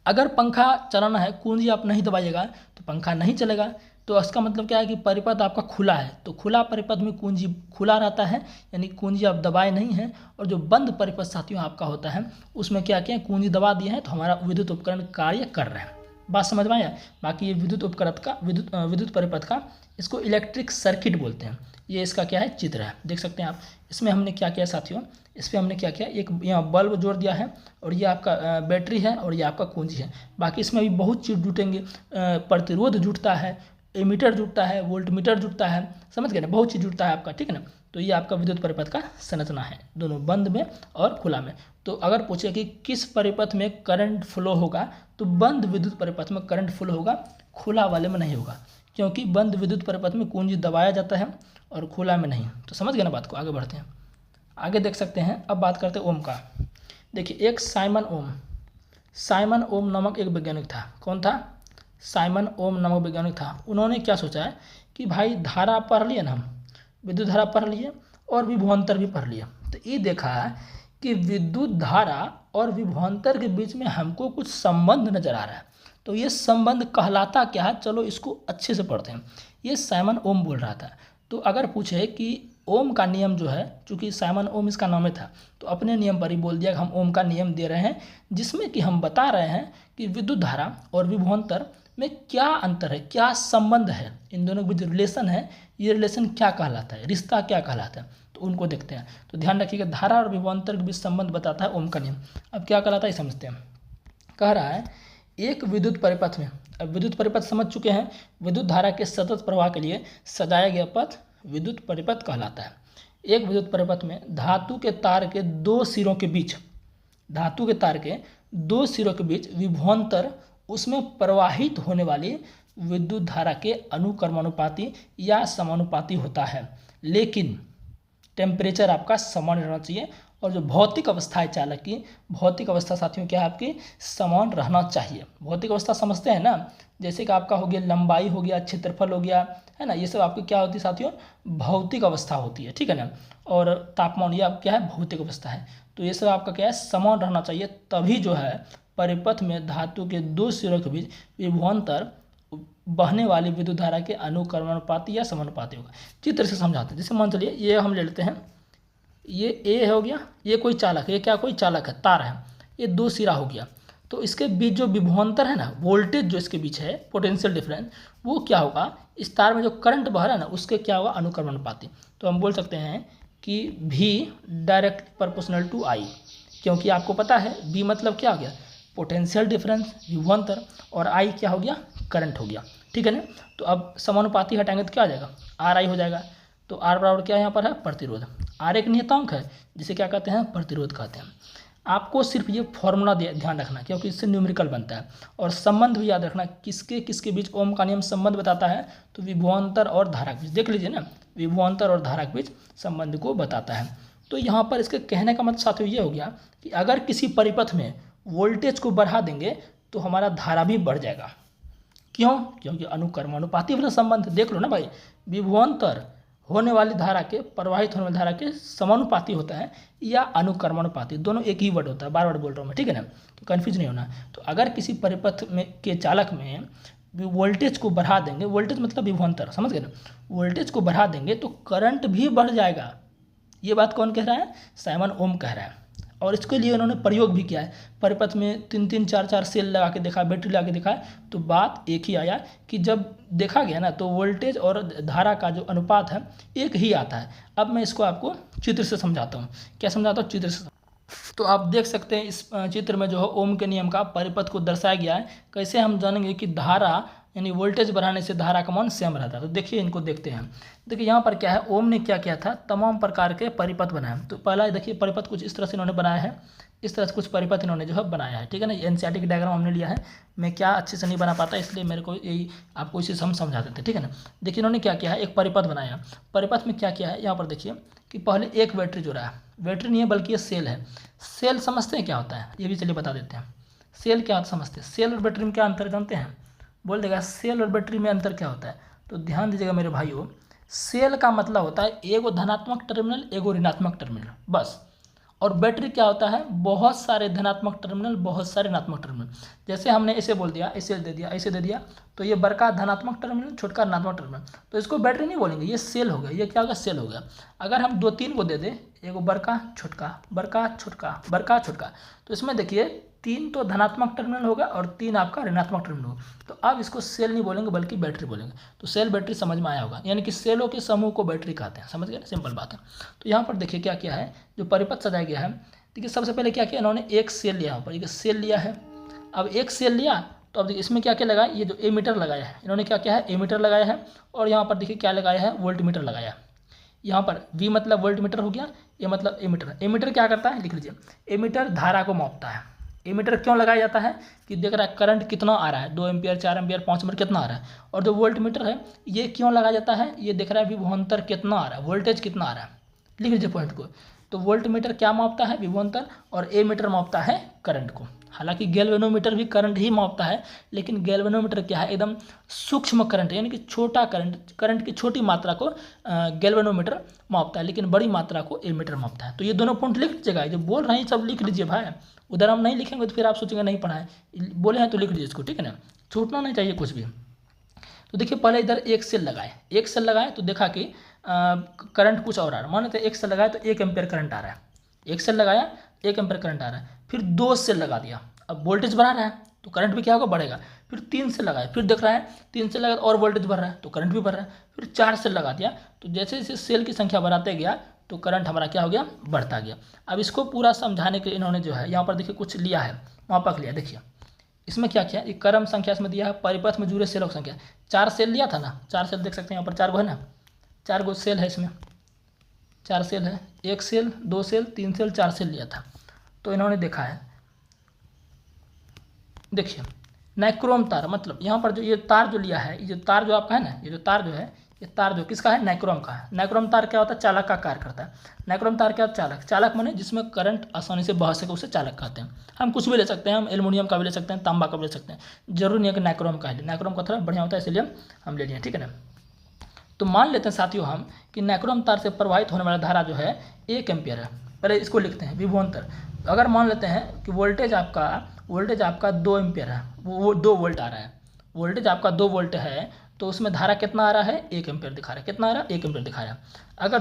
Speaker 1: अगर पंखा चलाना है, कुंजी आप नहीं दबाइएगा तो पंखा नहीं चलेगा। तो इसका मतलब क्या है कि परिपथ आपका खुला है, तो खुला परिपथ में कुंजी खुला रहता है, यानी कुंजी आप दबाए नहीं हैं। और जो बंद परिपथ साथियों आपका होता है उसमें क्या किया, कुंजी दबा दिए हैं तो हमारा विद्युत उपकरण कार्य कर रहे हैं। बात समझ में आया। बाकी ये विद्युत उपकरण का विद्युत परिपथ का इसको इलेक्ट्रिक सर्किट बोलते हैं। ये इसका क्या है, चित्र है, देख सकते हैं आप। इसमें हमने क्या किया साथियों, इस पर हमने क्या किया, एक यहाँ बल्ब जोड़ दिया है और ये आपका बैटरी है और ये आपका कुंजी है। बाकी इसमें भी बहुत चीज़ जुटेंगे, प्रतिरोध जुटता है, एमीटर जुटता है, वोल्टमीटर जुटता है, समझ गए ना, बहुत चीज़ जुटता है आपका, ठीक है ना। तो ये आपका विद्युत परिपथ का संरचना है, दोनों बंद में और खुला में। तो अगर पूछे कि किस परिपथ में करंट फ्लो होगा, तो बंद विद्युत परिपथ में करंट फ्लो होगा, खुला वाले में नहीं होगा। क्योंकि बंद विद्युत परिपथ में कुंजी दबाया जाता है और खुला में नहीं। तो समझ गए ना बात को, आगे बढ़ते हैं। आगे देख सकते हैं, अब बात करते हैं ओम का। देखिए एक साइमन ओम नामक एक वैज्ञानिक था। कौन था? साइमन ओम नामक वैज्ञानिक था। उन्होंने क्या सोचा है कि भाई धारा पढ़ लिए ना, हम विद्युत धारा पढ़ लिए और विभवांतर भी पढ़ लिए, तो ये देखा है कि विद्युत धारा और विभवांतर के बीच में हमको कुछ संबंध नजर आ रहा है। तो ये संबंध कहलाता क्या है, चलो इसको अच्छे से पढ़ते हैं। ये साइमन ओम बोल रहा था। तो अगर पूछे कि ओम का नियम जो है, चूंकि साइमन ओम इसका नाम था, तो अपने नियम पर ही बोल दिया कि हम ओम का नियम दे रहे हैं, जिसमें कि हम बता रहे हैं कि विद्युत धारा और विभवांतर में क्या अंतर है, क्या संबंध है, इन दोनों के बीच रिलेशन है, ये रिलेशन क्या कहलाता है, रिश्ता क्या कहलाता है, तो उनको देखते हैं। तो ध्यान रखिएगा, धारा और विभवांतर के बीच संबंध बताता है ओम का नियम। अब क्या कहलाता है समझते हैं। कह रहा है एक विद्युत परिपथ में, अब विद्युत परिपथ समझ चुके हैं, विद्युत धारा के सतत प्रवाह के लिए सजाया गया पथ विद्युत परिपथ कहलाता है। एक विद्युत परिपथ में धातु के तार के दो सिरों के बीच, धातु के तार के दो सिरों के बीच विभवांतर उसमें प्रवाहित होने वाली विद्युत धारा के अनुक्रमानुपाती या समानुपाती होता है, लेकिन टेम्परेचर आपका समान रहना चाहिए। और जो भौतिक अवस्था है चालक की, भौतिक अवस्था साथियों क्या है आपकी, समान रहना चाहिए। भौतिक अवस्था समझते हैं ना, जैसे कि आपका हो गया लंबाई हो गया, क्षेत्रफल हो गया, है ना, ये सब आपकी क्या होती है साथियों, भौतिक अवस्था होती है, ठीक है ना। और तापमान ये आप क्या है, भौतिक अवस्था है। तो ये सब आपका क्या है, समान रहना चाहिए, तभी जो है परिपथ में धातु के दो सिरों के बीच विभवांतर बहने वाली विद्युत धारा के अनुक्रमानुपाती या समानुपाती होगा। चित्र से समझाते हैं। जैसे मान चलिए ये हम ले लेते हैं, ये ए हो गया, ये कोई चालक है, ये क्या कोई चालक है, तार है, ये दो सिरा हो गया। तो इसके बीच जो विभवांतर है ना, वोल्टेज जो इसके बीच है, पोटेंशियल डिफरेंस, वो क्या होगा, इस तार में जो करंट बह रहा है ना, उसके क्या होगा, अनुक्रमानुपाती। तो हम बोल सकते हैं कि V direct proportional to I, क्योंकि आपको पता है V मतलब क्या हो गया, पोटेंशियल डिफरेंस, विभवांतर, और I क्या हो गया, करंट हो गया, ठीक है ना। तो अब समानुपाती हटाएंगे तो क्या आ जाएगा, RI हो जाएगा। तो R बराबर क्या यहाँ पर है, प्रतिरोध। R एक नियतांक है जिसे क्या कहते हैं, प्रतिरोध कहते हैं। आपको सिर्फ ये फॉर्मूला ध्यान रखना, क्योंकि इससे न्यूमेरिकल बनता है। और संबंध भी याद रखना, किसके किसके बीच ओम का नियम संबंध बताता है, तो विभवांतर और धारा के बीच, देख लीजिए ना, विभवांतर और धारा के बीच संबंध को बताता है। तो यहाँ पर इसके कहने का मतलब साथियों ये हो गया कि अगर किसी परिपथ में वोल्टेज को बढ़ा देंगे तो हमारा धारा भी बढ़ जाएगा। क्यों? क्योंकि अनुक्रमानुपाती वाला संबंध देख लो ना भाई, विभवांतर होने वाली धारा के, प्रवाहित होने वाली धारा के समानुपाती होता है या अनुक्रमानुपाती, दोनों एक ही वर्ड होता है, बार बार बोल रहा हूँ मैं, ठीक है ना, तो कन्फ्यूज नहीं होना। तो अगर किसी परिपथ में के चालक में वोल्टेज को बढ़ा देंगे, वोल्टेज मतलब विभवांतर, समझ गए ना, वोल्टेज को बढ़ा देंगे तो करंट भी बढ़ जाएगा। ये बात कौन कह रहा है, साइमन ओम कह रहा है। और इसके लिए उन्होंने प्रयोग भी किया है, परिपथ में 3-3 4-4 सेल लगा के देखा, बैटरी लगा के देखा, तो बात एक ही आया कि जब देखा गया ना, तो वोल्टेज और धारा का जो अनुपात है एक ही आता है। अब मैं इसको आपको चित्र से समझाता हूँ। क्या समझाता हूँ, चित्र से। तो आप देख सकते हैं इस चित्र में जो है ओम के नियम का परिपथ को दर्शाया गया है। कैसे हम जानेंगे कि धारा यानी वोल्टेज बढ़ाने से धारा का मान सेम रहता है। तो देखिए इनको देखते हैं। देखिए यहाँ पर क्या है, ओम ने क्या किया था, तमाम प्रकार के परिपथ बनाए। तो पहला देखिए परिपथ कुछ इस तरह से इन्होंने बनाया है, इस तरह से कुछ परिपथ इन्होंने जो है बनाया है, ठीक है ना। एनसीईआरटी की डायग्राम हमने लिया है, मैं क्या अच्छे से नहीं बना पाता, इसलिए मेरे को यही आपको इसी से हम समझा देते, ठीक है ना। देखिए इन्होंने क्या किया है, एक परिपथ बनाया। परिपथ में क्या किया है, यहाँ पर देखिए कि पहले एक बैटरी जोड़ा है, बैटरी नहीं है बल्कि ये सेल है। सेल समझते हैं क्या होता है, ये भी चलिए बता देते हैं। सेल क्या समझते हैं, सेल और बैटरी में क्या अंतर जानते हैं, बोल देगा सेल और बैटरी में अंतर क्या होता है। तो ध्यान दीजिएगा मेरे भाइयों, सेल का मतलब होता है एगो धनात्मक टर्मिनल एगो ऋणात्मक टर्मिनल, बस। और बैटरी क्या होता है, बहुत सारे धनात्मक टर्मिनल बहुत सारे ऋणात्मक टर्मिनल। जैसे हमने ऐसे बोल दिया, ऐसे दे दिया, ऐसे दे दिया, तो ये बड़का धनात्मक टर्मिनल, छोटका ऋणात्मक टर्मिनल, तो इसको बैटरी नहीं बोलेंगे, ये सेल हो गया। ये क्या होगा, सेल हो गया। अगर हम 2-3 को दे दें, एगो बड़का छोटका, बड़का छोटका, बड़का छोटका, तो इसमें देखिए 3 तो धनात्मक टर्मिनल होगा और 3 आपका ऋणात्मक टर्मिनल होगा। तो अब इसको सेल नहीं बोलेंगे बल्कि बैटरी बोलेंगे। तो सेल बैटरी समझ में आया होगा, यानी कि सेलों के समूह को बैटरी कहते हैं, समझ गए, सिंपल बात है। तो यहाँ पर देखिए क्या किया है, जो परिपथ सजाया गया है। देखिए सबसे पहले क्या किया इन्होंने, एक सेल लिया, यहाँ पर एक सेल लिया है। अब एक सेल लिया तो अब देखिए इसमें क्या क्या लगाया, ये जो एमीटर लगाया है, इन्होंने क्या किया है, एमीटर लगाया है। और यहाँ पर देखिए क्या लगाया है, वोल्ट मीटर लगाया है। यहाँ पर V मतलब वोल्ट मीटर हो गया, ए मतलब एमीटर। एमीटर क्या करता है, लिख लीजिए, एमीटर धारा को मापता है। एमीटर क्यों लगाया जाता है कि देख रहा है करंट कितना आ रहा है, 2 एम्पियर 4 एम्पियर 5 एम्पियर कितना आ रहा है। और जो वोल्ट मीटर है ये क्यों लगाया जाता है, ये देख रहा है विभवांतर कितना आ रहा है, वोल्टेज कितना आ रहा है, लिख लीजिए पॉइंट को। तो वोल्ट मीटर क्या मापता है, विभवांतर, और ए मीटर मापता है करंट को। हालांकि गैल्वेनोमीटर भी करंट ही मापता है, लेकिन गैल्वेनोमीटर क्या है, एकदम सूक्ष्म करंट यानी कि छोटा करंट की छोटी मात्रा को गैल्वेनोमीटर मापता है, लेकिन बड़ी मात्रा को एमीटर मापता है। तो ये दोनों पॉइंट लिख लीजिएगा, जो बोल रहे हैं सब लिख लीजिए भाई। उधर हम नहीं लिखेंगे तो फिर आप सोचेंगे नहीं पढ़ा है, बोले हैं तो लिख लीजिए इसको, ठीक है ना, छूटना नहीं चाहिए कुछ भी। तो देखिए पहले इधर एक सेल लगाए तो देखा कि करंट कुछ और आ रहा है। मान लेते एक सेल लगाया तो 1 एम्पियर करंट आ रहा है, एक सेल लगाया 1 एम्पियर करंट आ रहा है। फिर 2 सेल लगा दिया, अब वोल्टेज बढ़ा रहा है तो करंट भी क्या होगा, बढ़ेगा। फिर 3 सेल लगाया, फिर देख रहा है 3 सेल लगा और वोल्टेज बढ़ रहा है तो करंट भी बढ़ रहा है। फिर 4 सेल लगा दिया, तो जैसे जैसे सेल की संख्या बढ़ाते गया तो करंट हमारा क्या हो गया, बढ़ता गया। अब इसको पूरा समझाने के लिए इन्होंने जो है यहाँ पर देखिए कुछ लिया है, मापक लिया। देखिए इसमें क्या किया, एक क्रम संख्या इसमें दिया है, परिपथ में जुड़े सेलों की संख्या। 4 सेल लिया था ना, 4 सेल देख सकते हैं यहाँ पर 4 गो है ना, 4 गो सेल है इसमें, 4 सेल है, 1 सेल 2 सेल 3 सेल 4 सेल लिया था। तो इन्होंने देखा है, देखिए नाइक्रोम तार, मतलब यहाँ पर जो ये तार जो लिया है, ये जो तार जो आपका है ना, ये जो तार जो है, ये तार जो किसका है, नाइक्रोम का है। नाइक्रोम तार क्या होता है, चालक का कार्य करता है। नाइक्रोम तार क्या होता है, चालक। चालक माने जिसमें करंट आसानी से बह सके उसे चालक कहते हैं। हम कुछ भी ले सकते हैं, हम एल्युमिनियम का भी ले सकते हैं, तांबा का भी ले सकते हैं, जरूरी नहीं है कि नाइक्रोम का है। नाइक्रोम का थोड़ा बढ़िया होता है इसलिए हम ले लिए, ठीक है ना। तो मान लेते हैं साथियों हम कि नाइक्रोम तार से प्रवाहित होने वाला धारा जो है 1 एम्पियर है। पहले इसको लिखते हैं विभवांतर। अगर मान लेते हैं कि वोल्टेज आपका 2 एम्पियर है, वो 2 वोल्ट आ रहा है, वोल्टेज आपका 2 वोल्ट है, तो उसमें धारा कितना आ रहा है, 1 एम्पियर दिखा रहा है। कितना आ रहा है, 1 एम्पियर दिखा रहा है। अगर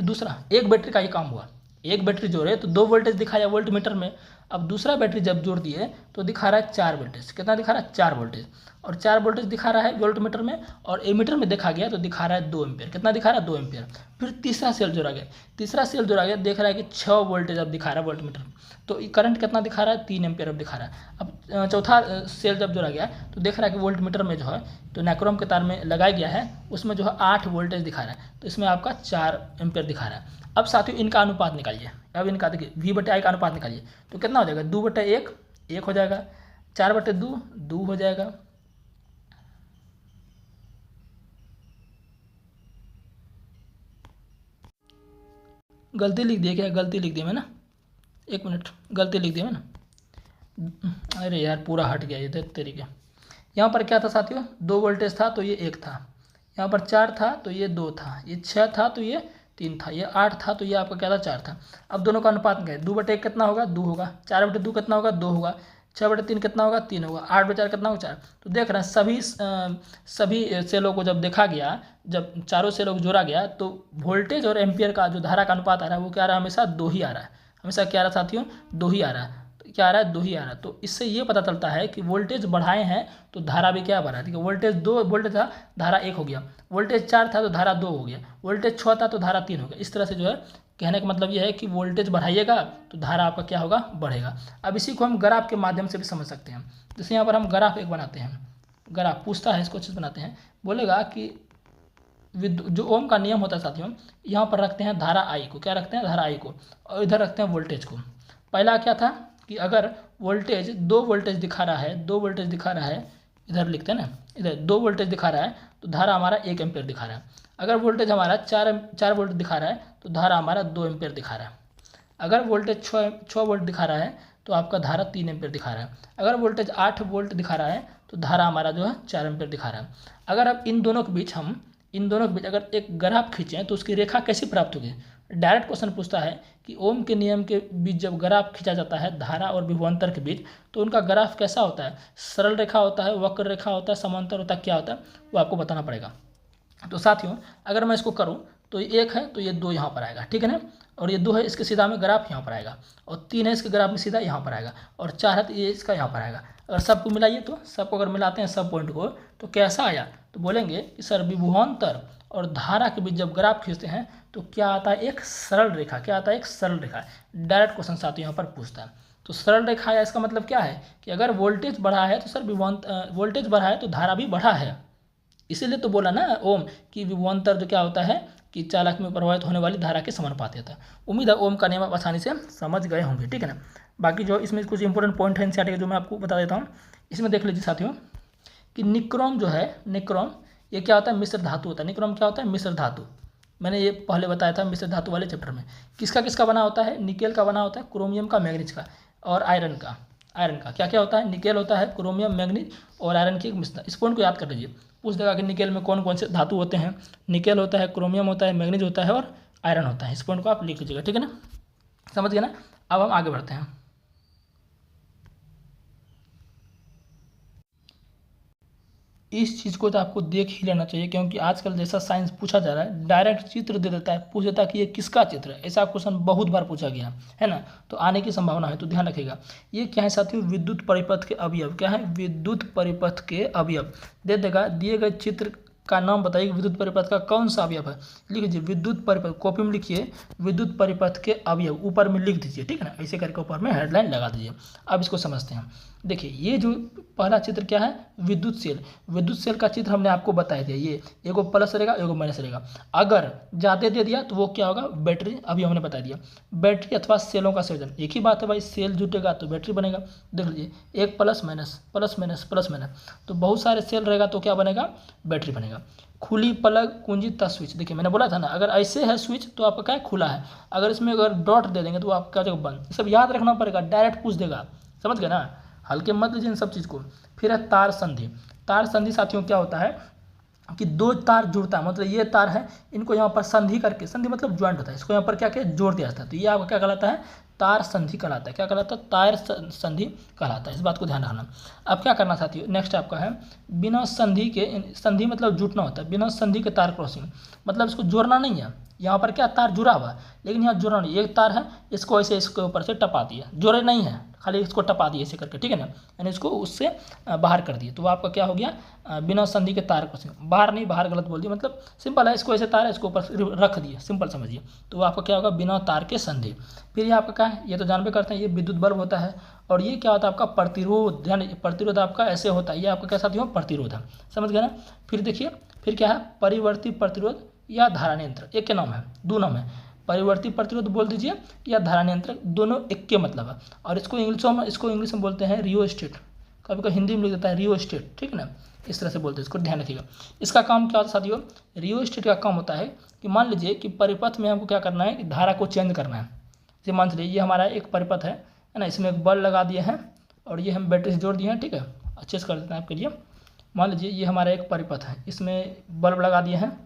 Speaker 1: दूसरा एक बैटरी का ये काम हुआ, एक बैटरी जोड़े तो 2 वोल्टेज दिखाया वोल्ट मीटर में। अब दूसरा बैटरी जब जोड़ दिए तो दिखा रहा है 4 वोल्टेज। कितना दिखा रहा है, 4 वोल्टेज, और 4 वोल्टेज दिखा रहा है वोल्ट मीटर में, और एमीटर में देखा गया तो दिखा रहा है 2 एम्पियर। कितना दिखा रहा है, 2 एम्पियर। फिर तीसरा सेल जोड़ा गया, देख रहा है कि 6 वोल्टेज अब दिखा रहा है वोल्ट मीटर में, तो करंट कितना दिखा रहा है, 3 एम्पियर अब दिखा रहा है। अब चौथा सेल जब जोड़ा गया तो देख रहा है कि वोल्ट मीटर में जो है, तो नाइक्रोम के तार में लगाया गया है, उसमें जो है 8 वोल्टेज दिखा रहा है, तो इसमें आपका 4 एम्पियर दिखा रहा है। अब साथियों इनका अनुपात निकालिए, अब इनका देखिए V/I का अनुपात निकालिए, तो कितना हो जाएगा, 2/1 1 हो जाएगा, 4/2 2 हो जाएगा, गलती लिख दिया क्या, गलती लिख दिया मैं ना, 1 मिनट, गलती लिख दिया मैं ना, अरे यार पूरा हट गया ये तरीके। यहाँ पर क्या था साथियों, 2 वोल्टेज था तो ये 1 था, यहाँ पर 4 था तो ये 2 था, ये 6 था तो ये 3 था, ये 8 था तो ये आपका क्या था, 4 था। अब दोनों का अनुपात क्या है, 2/1 कितना होगा, 2 होगा, 4/2 कितना होगा, 2 होगा, 6/3 कितना होगा, 3 होगा, 8/4 कितना होगा, 4। तो देख रहे हैं सभी सेलों को जब देखा गया, जब चारों सेलों को जोड़ा गया तो वोल्टेज और एम्पियर का जो धारा का अनुपात आ रहा है वो क्या आ रहा है, हमेशा 2 ही आ रहा है, हमेशा क्या आ रहा है साथियों, 2 ही आ रहा है। क्या आ रहा है, 2 ही आ रहा है। तो इससे ये पता चलता है कि वोल्टेज बढ़ाए हैं तो धारा भी क्या बढ़ा है। ठीक है, वोल्टेज 2 वोल्टेज था, धारा 1 हो गया, वोल्टेज 4 था तो धारा 2 हो गया, वोल्टेज 6 था तो धारा 3 हो गया। इस तरह से जो है कहने का मतलब ये है कि वोल्टेज बढ़ाइएगा तो धारा आपका क्या होगा, बढ़ेगा। अब इसी को हम ग्राफ के माध्यम से भी समझ सकते हैं। जैसे यहाँ पर हम ग्राफ एक बनाते हैं, ग्राफ पूछता है, इसको अच्छे से बनाते हैं, बोलेगा कि जो ओम का नियम होता है साथियों, यहाँ पर रखते हैं धारा आई को, क्या रखते हैं, धारा आई को, और इधर रखते हैं वोल्टेज को। पहला क्या था कि अगर वोल्टेज 2 वोल्टेज दिखा रहा है, 2 वोल्टेज दिखा रहा है, इधर लिखते हैं ना, इधर 2 वोल्टेज दिखा रहा है तो धारा हमारा 1 एम्पियर दिखा रहा है। अगर वोल्टेज हमारा 4 वोल्ट दिखा रहा है तो धारा हमारा 2 एम्पियर दिखा रहा है। अगर वोल्टेज 6 वोल्ट दिखा रहा है तो आपका धारा 3 एम्पियर दिखा रहा है। अगर वोल्टेज 8 वोल्ट दिखा रहा है तो धारा हमारा जो है 4 एम्पियर दिखा रहा है। अगर अब इन दोनों के बीच अगर एक ग्राफ खींचें तो उसकी रेखा कैसी प्राप्त होगी। डायरेक्ट क्वेश्चन पूछता है कि ओम के नियम के बीच जब ग्राफ खींचा जाता है धारा और विभवांतर के बीच, तो उनका ग्राफ कैसा होता है, सरल रेखा होता है, वक्र रेखा होता है, समांतर होता है, क्या होता है वो आपको बताना पड़ेगा। तो साथियों अगर मैं इसको करूँ तो ये 1 है तो ये 2 यहाँ पर आएगा, ठीक है ना, और ये 2 है इसके सीधा में ग्राफ यहाँ पर आएगा, और 3 है इसके ग्राफ में सीधा यहाँ पर आएगा, और 4 है तो ये इसका यहाँ पर आएगा। अगर सबको मिलाइए तो सबको अगर मिलाते हैं सब पॉइंट को तो कैसा आया, तो बोलेंगे कि सर विभवांतर और धारा के बीच जब ग्राफ खींचते हैं तो क्या आता है, एक सरल रेखा। क्या आता है, एक सरल रेखा। डायरेक्ट क्वेश्चन साथियों यहाँ पर पूछता है। तो सरल रेखा है, इसका मतलब क्या है कि अगर वोल्टेज बढ़ा है तो सर वोल्टेज बढ़ा है तो धारा भी बढ़ा है। इसीलिए तो बोला ना ओम कि विभवांतर जो क्या होता है कि चालक में प्रवाहित होने वाली धारा के समानुपाती होता है। उम्मीद है ओम का नियम आप आसानी से समझ गए होंगे, ठीक है ना। बाकी जो इसमें कुछ इंपॉर्टेंट पॉइंट है एनसीईआरटी के जो मैं आपको बता देता हूँ। इसमें देख लीजिए साथियों कि निक्रोम जो है, निक्रोम ये क्या होता है, मिश्र धातु होता है। निक्रोम क्या होता है, मिश्र धातु। मैंने ये पहले बताया था मिश्र धातु वाले चैप्टर में। किसका किसका बना होता है, निकेल का बना होता है, क्रोमियम का, मैग्नीज का और आयरन का। आयरन का क्या क्या होता है, निकेल होता है, क्रोमियम, मैग्नीज और आयरन की एक मिश्रण। इस पॉइंट को याद कर लीजिए, पूछ देगा कि निकेल में कौन कौन से धातु होते हैं। निकेल होता है, क्रोमियम होता है, मैग्नीज होता है और आयरन होता है। इस पॉइंट को आप लिख लीजिएगा, ठीक है ना, समझ गए ना। अब हम आगे बढ़ते हैं। इस चीज़ को तो आपको देख ही लेना चाहिए, क्योंकि आजकल जैसा साइंस पूछा जा रहा है, डायरेक्ट चित्र दे देता है, पूछ देता है कि ये किसका चित्र है। ऐसा क्वेश्चन बहुत बार पूछा गया है ना, तो आने की संभावना है, तो ध्यान रखिएगा। ये क्या है साथियों, विद्युत परिपथ के अवयव। क्या है, विद्युत परिपथ के अवयव दे देगा। दिए गए चित्र का नाम बताइए, विद्युत परिपथ का कौन सा अवयव है। लिख लीजिए विद्युत परिपथ, कॉपी में लिखिए विद्युत परिपथ के अवयव, ऊपर में लिख दीजिए, ठीक है ना, ऐसे करके ऊपर में हेडलाइन लगा दीजिए। अब इसको समझते हैं। देखिए ये जो पहला चित्र क्या है, विद्युत सेल। विद्युत सेल का चित्र हमने आपको बताया दिया, ये एगो प्लस रहेगा, एगो माइनस रहेगा। अगर ज़्यादा दे दिया तो वो क्या होगा, बैटरी। अभी हमने बता दिया बैटरी अथवा सेलों का संयोजन। एक ही बात है भाई, सेल जुटेगा तो बैटरी बनेगा। देख लीजिए एक plus minus, plus minus, plus minus, तो बहुत सारे सेल रहेगा तो क्या बनेगा, बैटरी बनेगा। खुली प्लग कुंजित स्विच। देखिए मैंने बोला था ना, अगर ऐसे है स्विच तो आपका क्या है, खुला है। अगर इसमें अगर डॉट दे देंगे तो आपका जगह बंद। सब याद रखना पड़ेगा, डायरेक्ट पूछ देगा, समझ गए ना, हल्के मत लीजिए इन सब चीज़ को। फिर है तार संधि। तार संधि साथियों क्या होता है कि दो तार जुड़ता है, मतलब ये तार है, इनको यहाँ पर संधि करके, संधि मतलब ज्वाइंट होता है, इसको यहाँ पर क्या क्या जोड़ दिया जाता है, तो ये आपका क्या कहलाता है, तार संधि कहलाता है। क्या कहलाता है, तार संधि कहलाता है। इस बात को ध्यान रखना। अब क्या करना साथियों, नेक्स्ट आपका है बिना संधि के, संधि मतलब जुटना होता है, बिना संधि के तार क्रॉसिंग, मतलब इसको जोड़ना नहीं है। यहाँ पर क्या तार जुड़ा हुआ है, लेकिन यहाँ जोड़ना नहीं, एक तार है, इसको ऐसे इसके ऊपर से टपा दिया, जोड़े नहीं है, खाली इसको टपा दिए ऐसे करके, ठीक है ना, यानी इसको उससे बाहर कर दिए, तो वो आपका क्या हो गया, बिना संधि के तार क्रॉसिंग। बाहर नहीं, बाहर गलत बोल दिया, मतलब सिंपल है, इसको ऐसे तार है, इसको ऊपर रख दिए, सिंपल समझिए, तो वो आपका क्या होगा, बिना तार के संधि। फिर ये आपका क्या है, ये तो जानबे करते हैं, ये विद्युत बल्ब होता है। और ये क्या होता है आपका, प्रतिरोध। ध्यान, प्रतिरोध आपका ऐसे होता है, ये आपका क्या साथियों, प्रतिरोध है, समझ गए ना। फिर देखिए, फिर क्या है, परिवर्ती प्रतिरोध या धारा नियंत्रक, एक के नाम है, दो नाम है, परिवर्ती प्रतिरोध बोल दीजिए या धारा नियंत्रक, दोनों एक के मतलब है। और इसको इंग्लिश में बोलते हैं रियोस्टेट, कभी कभी हिंदी में लिख देता है रियोस्टेट, ठीक है ना, इस तरह से बोलते हैं, इसको ध्यान रखिएगा। इसका काम क्या होता है साथियों, रियोस्टेट का काम होता है कि मान लीजिए कि परिपथ में हमको क्या करना है, कि धारा को चेंज करना है। जैसे मान लीजिए ये हमारा एक परिपथ है ना, इसमें एक बल्ब लगा दिए हैं और ये हम बैटरी से जोड़ दिए हैं, ठीक है, अच्छे से कर देते हैं आपके लिए। मान लीजिए ये हमारा एक परिपथ है, इसमें बल्ब लगा दिए हैं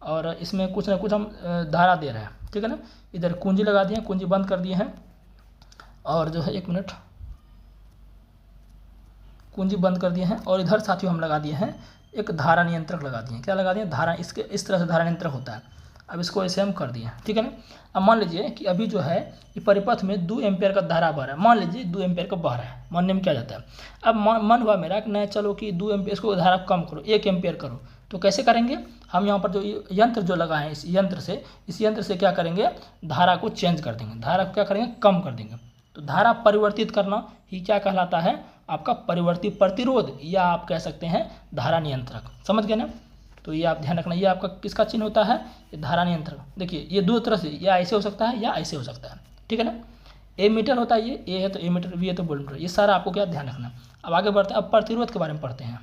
Speaker 1: और इसमें कुछ ना कुछ हम धारा दे रहे हैं, ठीक है ना। इधर कुंजी लगा दिए हैं, कुंजी बंद कर दिए हैं, और जो है, एक मिनट, कुंजी बंद कर दिए हैं, और इधर साथियों हम लगा दिए हैं एक धारा नियंत्रक लगा दिए हैं। क्या लगा दिए, धारा, इसके इस तरह से धारा नियंत्रक होता है। अब इसको ऐसे हम कर दिए, ठीक है ना। अब मान लीजिए कि अभी जो है ये परिपथ में 2 एम्पियर का धारा बह रहा है, मान लीजिए 2 एम्पियर का बह रहा है, मानने में क्या जाता है। अब मन हुआ मेरा कि नहीं चलो कि 2 एम्पियर, इसको धारा कम करो, 1 एम्पियर करो, तो कैसे करेंगे हम, यहाँ पर जो यंत्र जो लगा है, इस यंत्र से क्या करेंगे, धारा को चेंज कर देंगे, धारा को क्या करेंगे, कम कर देंगे। तो धारा परिवर्तित करना ही क्या कहलाता है, आपका परिवर्ती प्रतिरोध, या आप कह सकते हैं धारा नियंत्रक, समझ गए ना। तो ये आप ध्यान रखना, ये आपका किसका चिन्ह होता है, ये धारा नियंत्रक। देखिए ये दो तरह से, या ऐसे हो सकता है या ऐसे हो सकता है, ठीक है ना। एमीटर होता है, ये ए है तो एमीटर, बी है तो वोल्टमीटर, ये सारा आपको क्या ध्यान रखना। अब आगे बढ़ते हैं, अब प्रतिरोध के बारे में पढ़ते हैं।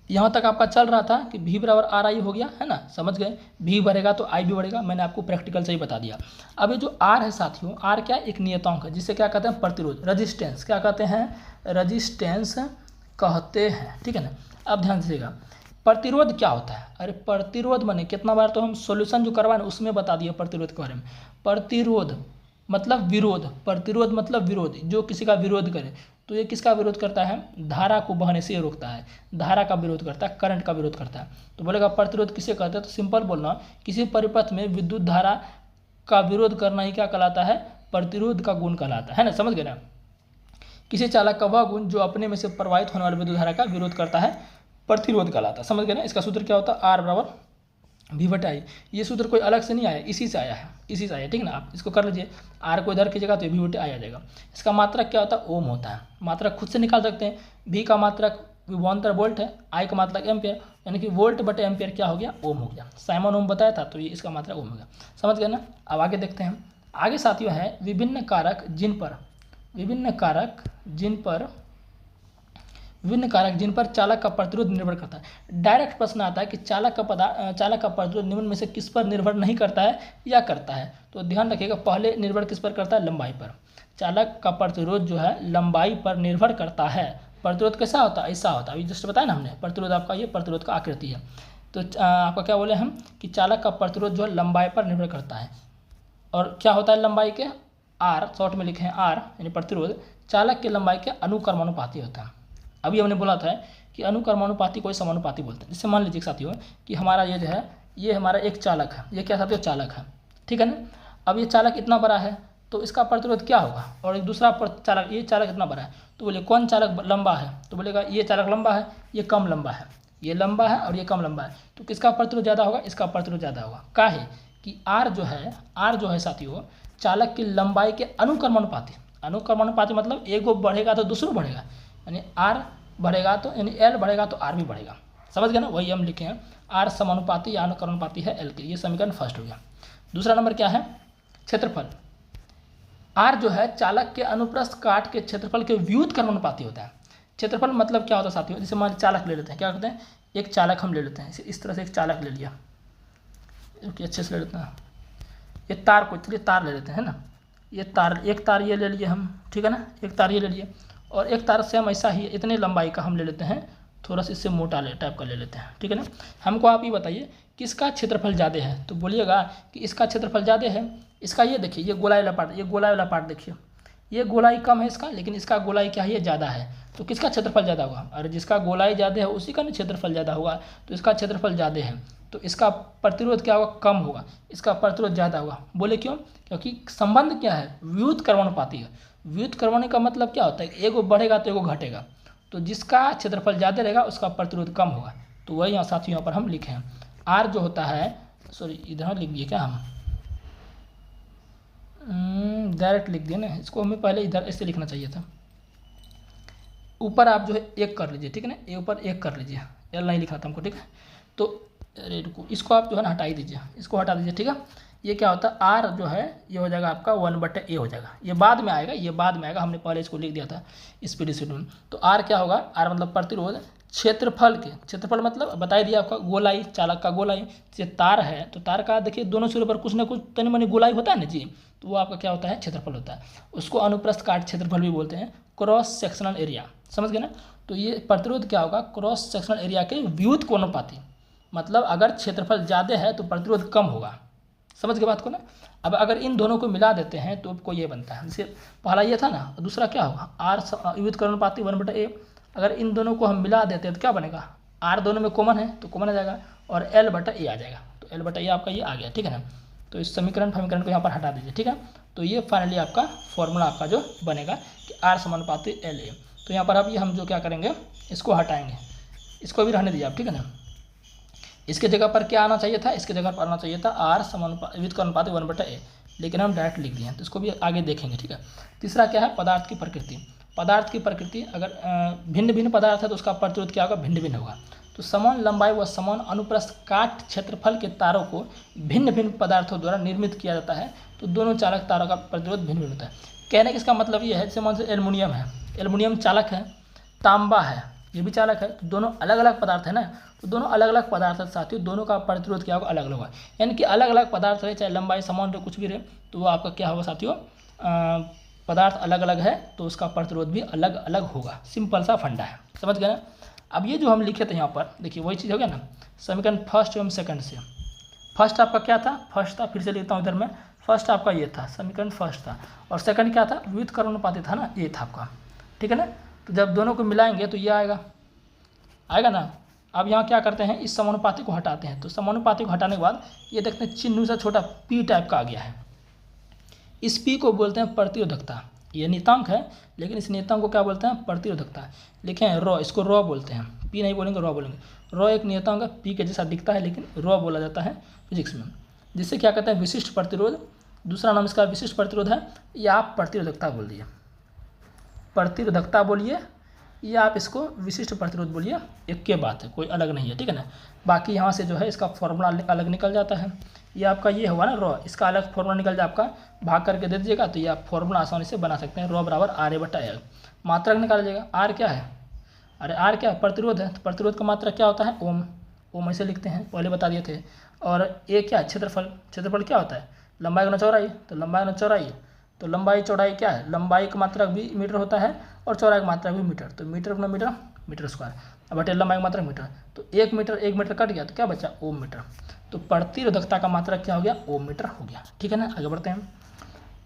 Speaker 1: यहाँ तक आपका चल रहा था कि V बराबर आर आई हो गया है ना, समझ गए, V बढ़ेगा तो I भी बढ़ेगा, मैंने आपको प्रैक्टिकल से ही बता दिया। अब ये जो R है साथियों, R क्या है, एक नियतांक है, जिसे क्या कहते हैं, प्रतिरोध, रजिस्टेंस, क्या कहते हैं, रजिस्टेंस कहते हैं, ठीक है ना। अब ध्यान दीजिएगा, प्रतिरोध क्या होता है, अरे प्रतिरोध माने, कितना बार तो हम सॉल्यूशन जो करवाए उसमें बता दिए प्रतिरोध के बारे में। प्रतिरोध मतलब विरोध, प्रतिरोध मतलब विरोध, जो किसी का विरोध करे, तो ये किसका विरोध करता है, धारा को बहने से रोकता है, धारा का विरोध करता है, करंट का विरोध करता है। तो बोलेगा प्रतिरोध किसे कहते हैं, तो सिंपल बोलना, किसी परिपथ में विद्युत धारा का विरोध करना ही क्या कहलाता है, प्रतिरोध का गुण कहलाता है ना, समझ गए ना। किसी चालक का वह गुण जो अपने में से प्रवाहित होने वाली विद्युत धारा का विरोध करता है, प्रतिरोध कहलाता है, समझ गए ना। इसका सूत्र क्या होता है, आर बराबर V बटा I। ये सूत्र कोई अलग से नहीं आया, इसी से आया है, इसी से आया, ठीक है ना। आप इसको कर लीजिए, आर को इधर कीजिएगा तो V बटा I आ जाएगा। इसका मात्रक क्या होता है, ओम होता है, मात्रक खुद से निकाल सकते हैं। V का मात्रक विभवांतर वोल्ट है, I का मात्रक एम्पियर, यानी कि वोल्ट बटे एम्पियर क्या हो गया, ओम हो गया। साइमन ओम बताया था, तो ये इसका मात्रक ओम हो गया, समझ गए ना। अब आगे देखते हैं, आगे साथियों है विभिन्न कारक जिन पर चालक का प्रतिरोध निर्भर करता है। डायरेक्ट प्रश्न आता है कि चालक का प्रतिरोध निम्न में से किस पर निर्भर नहीं करता है या करता है। तो ध्यान रखिएगा, पहले निर्भर किस पर करता है, लंबाई पर। चालक का प्रतिरोध जो है लंबाई पर निर्भर करता है। प्रतिरोध कैसा होता है, ऐसा होता है, अभी जस्ट बताया ना हमने, प्रतिरोध आपका ये प्रतिरोध का आकृति है। तो आपका क्या बोले हम कि चालक का प्रतिरोध जो है लंबाई पर निर्भर करता है। और क्या होता है लंबाई के, आर, शॉर्ट में लिखे हैं आर, यानी प्रतिरोध चालक की लंबाई के अनुक्रमानुपाती होता है। अभी हमने बोला था कि अनुक्रमानुपाती को समानुपाती बोलते हैं। जैसे मान लीजिए साथियों कि हमारा ये जो है, ये हमारा एक चालक है, ये क्या साथियों, चालक है, ठीक है ना। अब ये चालक इतना बड़ा है तो इसका प्रतिरोध क्या होगा, और एक दूसरा चालक, ये चालक इतना बड़ा है, तो बोले कौन चालक लंबा है, तो बोलेगा ये चालक लंबा है, ये कम लंबा है, ये लंबा है और ये कम लंबा है, तो किसका प्रतिरोध ज़्यादा होगा, इसका प्रतिरोध ज़्यादा होगा। काहे कि आर जो है साथियों चालक की लंबाई के अनुक्रमानुपाती मतलब एगो बढ़ेगा तो दूसरा बढ़ेगा, यानी आर बढ़ेगा तो यानी एल बढ़ेगा तो आर भी बढ़ेगा। समझ गए ना, वही हम लिखे हैं आर समानुपाती या अनुक्रमानुपाती है एल के। ये समीकरण फर्स्ट हो गया। दूसरा नंबर क्या है, क्षेत्रफल। आर जो है चालक के अनुप्रस्थ काट के क्षेत्रफल के व्युत्क्रमानुपाती होता है। क्षेत्रफल मतलब क्या होता है साथियों, जैसे मान चालक ले लेते हैं, क्या करते हैं, एक चालक हम ले लेते हैं, इस तरह से एक चालक ले लिया, अच्छे से ले लेते हैं, ये तार को, चलिए तार ले लेते हैं ना, ये तार, एक तार ये ले लिए हम, ठीक है ना, एक तार ये ले लिए, और एक तार से हम ऐसा ही इतने लंबाई का हम ले लेते हैं, थोड़ा सा इससे मोटा टाइप का ले लेते हैं, ठीक है ना। हमको आप ये बताइए किसका क्षेत्रफल ज़्यादा है, तो बोलिएगा कि इसका क्षेत्रफल ज़्यादा है। इसका ये देखिए, ये गोलाई वाला पार्ट देखिए, ये गोलाई कम है इसका, लेकिन इसका गोलाई क्या है, ये ज़्यादा है, तो किसका क्षेत्रफल ज़्यादा होगा, अरे जिसका गोलाई ज़्यादा है उसी का ना क्षेत्रफल ज़्यादा होगा, तो इसका क्षेत्रफल ज़्यादा है तो इसका प्रतिरोध क्या होगा, कम होगा, इसका प्रतिरोध ज़्यादा होगा। बोले क्यों, क्योंकि संबंध क्या है, व्युत्क्रमानुपाती है। व्युत्क्रमण का मतलब क्या होता है, एगो बढ़ेगा तो एगो घटेगा, तो जिसका क्षेत्रफल ज़्यादा रहेगा उसका प्रतिरोध कम होगा। तो वही यहाँ साथियों यहाँ पर हम लिखे हैं आर जो होता है, सॉरी इधर लिख दिए क्या हम, डायरेक्ट लिख दिए ना, इसको हमें पहले इधर ऐसे लिखना चाहिए था। ऊपर आप जो है एक कर लीजिए, ठीक है ना, ये ऊपर एक कर लीजिए, एल नहीं लिखना था हमको, ठीक है। तो रेड को, इसको आप जो है ना हटा ही दीजिए, इसको हटा दीजिए, ठीक है। ये क्या होता है, आर जो है ये हो जाएगा आपका 1/a हो जाएगा, ये बाद में आएगा, हमने पहले इसको लिख दिया था स्पीड शीट में। तो आर क्या होगा, आर मतलब प्रतिरोध क्षेत्रफल मतलब बता दिया आपका, गोलाई, चालक का गोलाई, ये तार है तो तार का देखिए दोनों सिरों पर कुछ ना कुछ तनी मनी गोलाई होता है ना जी, तो वो आपका क्या होता है, क्षेत्रफल होता है। उसको अनुप्रस्थ काट क्षेत्रफल भी बोलते हैं, क्रॉस सेक्शनल एरिया, समझ गए ना। तो ये प्रतिरोध क्या होगा, क्रॉस सेक्शनल एरिया के व्युत्क्रमानुपाती, मतलब अगर क्षेत्रफल ज़्यादा है तो प्रतिरोध कम होगा, समझ गए बात को ना। अब अगर इन दोनों को मिला देते हैं तो आपको ये बनता है, जैसे पहला ये था ना, दूसरा क्या होगा, आर व्युत्क्रमानुपाती 1/a। अगर इन दोनों को हम मिला देते हैं तो क्या बनेगा, आर दोनों में कॉमन है तो कॉमन आ जाएगा, और L/A आ जाएगा, तो L/A आपका ये आ गया, ठीक है ना। तो इस समीकरण को यहाँ पर हटा दीजिए, ठीक है। तो ये फाइनली आपका फॉर्मूला आपका जो बनेगा कि आर समानुपाती LA। तो यहाँ पर अब ये हम जो क्या करेंगे, इसको हटाएंगे, इसको भी रहने दीजिए आप, ठीक है ना। इसके जगह पर क्या आना चाहिए था, इसके जगह पर आना चाहिए था आर व्युत्क्रमानुपाती 1/a, लेकिन हम डायरेक्ट लिख दिए हैं, तो इसको भी आगे देखेंगे, ठीक है। तीसरा क्या है, पदार्थ की प्रकृति। अगर भिन्न भिन्न पदार्थ है तो उसका प्रतिरोध क्या होगा, भिन्न भिन्न होगा। तो समान लंबाई व समान अनुप्रस्थ काट क्षेत्रफल के तारों को भिन्न भिन्न पदार्थों द्वारा निर्मित किया जाता है, तो दोनों चालक तारों का प्रतिरोध भिन्न भिन्न होता है। कहने का इसका मतलब ये है, जैसे मान लीजिए एल्युमिनियम है, एल्युमिनियम चालक है, तांबा है ये भी चालक है, तो दोनों अलग अलग पदार्थ है ना, तो दोनों अलग अलग पदार्थ है साथियों, दोनों का प्रतिरोध क्या होगा, अलग अलग होगा। यानी कि अलग अलग पदार्थ रहे, चाहे लंबाई समान रहे, कुछ भी रहे, तो वो आपका क्या होगा साथियों, पदार्थ अलग अलग है तो उसका प्रतिरोध भी अलग अलग होगा। सिंपल सा फंडा है, समझ गए ना। अब ये जो हम लिखे थे यहाँ पर देखिए वही चीज़ हो गया ना, समीकरण फर्स्ट एवं सेकंड से। फर्स्ट आपका क्या था, फर्स्ट था, फिर से लिखता हूँ इधर में, फर्स्ट आपका ये था, समीकरण फर्स्ट था, और सेकंड क्या था, व्युत्क्रमानुपाती था ना, ये था आपका, ठीक है ना। तो जब दोनों को मिलाएंगे तो ये आएगा ना। अब यहाँ क्या करते हैं, इस समानुपाती को हटाते हैं, तो समानुपाती को हटाने के बाद ये देखते हैं चिन्ह सा छोटा पी टाइप का आ गया है। इस पी को बोलते हैं प्रतिरोधकता, ये नियतांक है लेकिन इस नियतांक को क्या बोलते हैं, प्रतिरोधकता। लिखे हैं रॉ, इसको रॉ बोलते हैं, पी नहीं बोलेंगे रॉ बोलेंगे। रॉ एक नियतांक है, पी के जैसा दिखता है लेकिन रॉ बोला जाता है फिजिक्स में, जिससे क्या कहते हैं, विशिष्ट प्रतिरोध। दूसरा नाम इसका विशिष्ट प्रतिरोध है, या आप प्रतिरोधकता बोल दिए, प्रतिरोधकता बोलिए या आप इसको विशिष्ट प्रतिरोध बोलिए, एक के बात है, कोई अलग नहीं है, ठीक है ना। बाकी यहाँ से जो है इसका फॉर्मूला अलग निकल जाता है। ये आपका ये हुआ ना रॉ, इसका अलग फॉर्मूला निकल जाए, आपका भाग करके दे दीजिएगा तो ये आप फॉर्मूला आसानी से बना सकते हैं। रॉ बराबर RA/L। मात्रक निकाल लीजिएगा। आर क्या है, अरे आर क्या है, प्रतिरोध है, तो प्रतिरोध का मात्रक क्या होता है, ओम। ओम ऐसे लिखते हैं, पहले बता दिए थे। और ए क्या है, क्षेत्रफल। क्षेत्रफल क्या होता है, लंबाई गुना चौड़ाई, तो लंबाई गुना चौड़ाई, तो लंबाई चौड़ाई क्या है, लंबाई का मात्रक भी मीटर होता है और चौड़ाई का मात्रक भी मीटर, तो मीटर गुना मीटर, मीटर स्क्वायर। अब बटे लंबाई का मात्रक मीटर, तो 1 मीटर 1 मीटर कट गया तो क्या बचा, ओम मीटर। तो प्रतिरोधकता का मात्रक क्या हो गया, ओम मीटर हो गया, ठीक है ना। आगे बढ़ते हैं।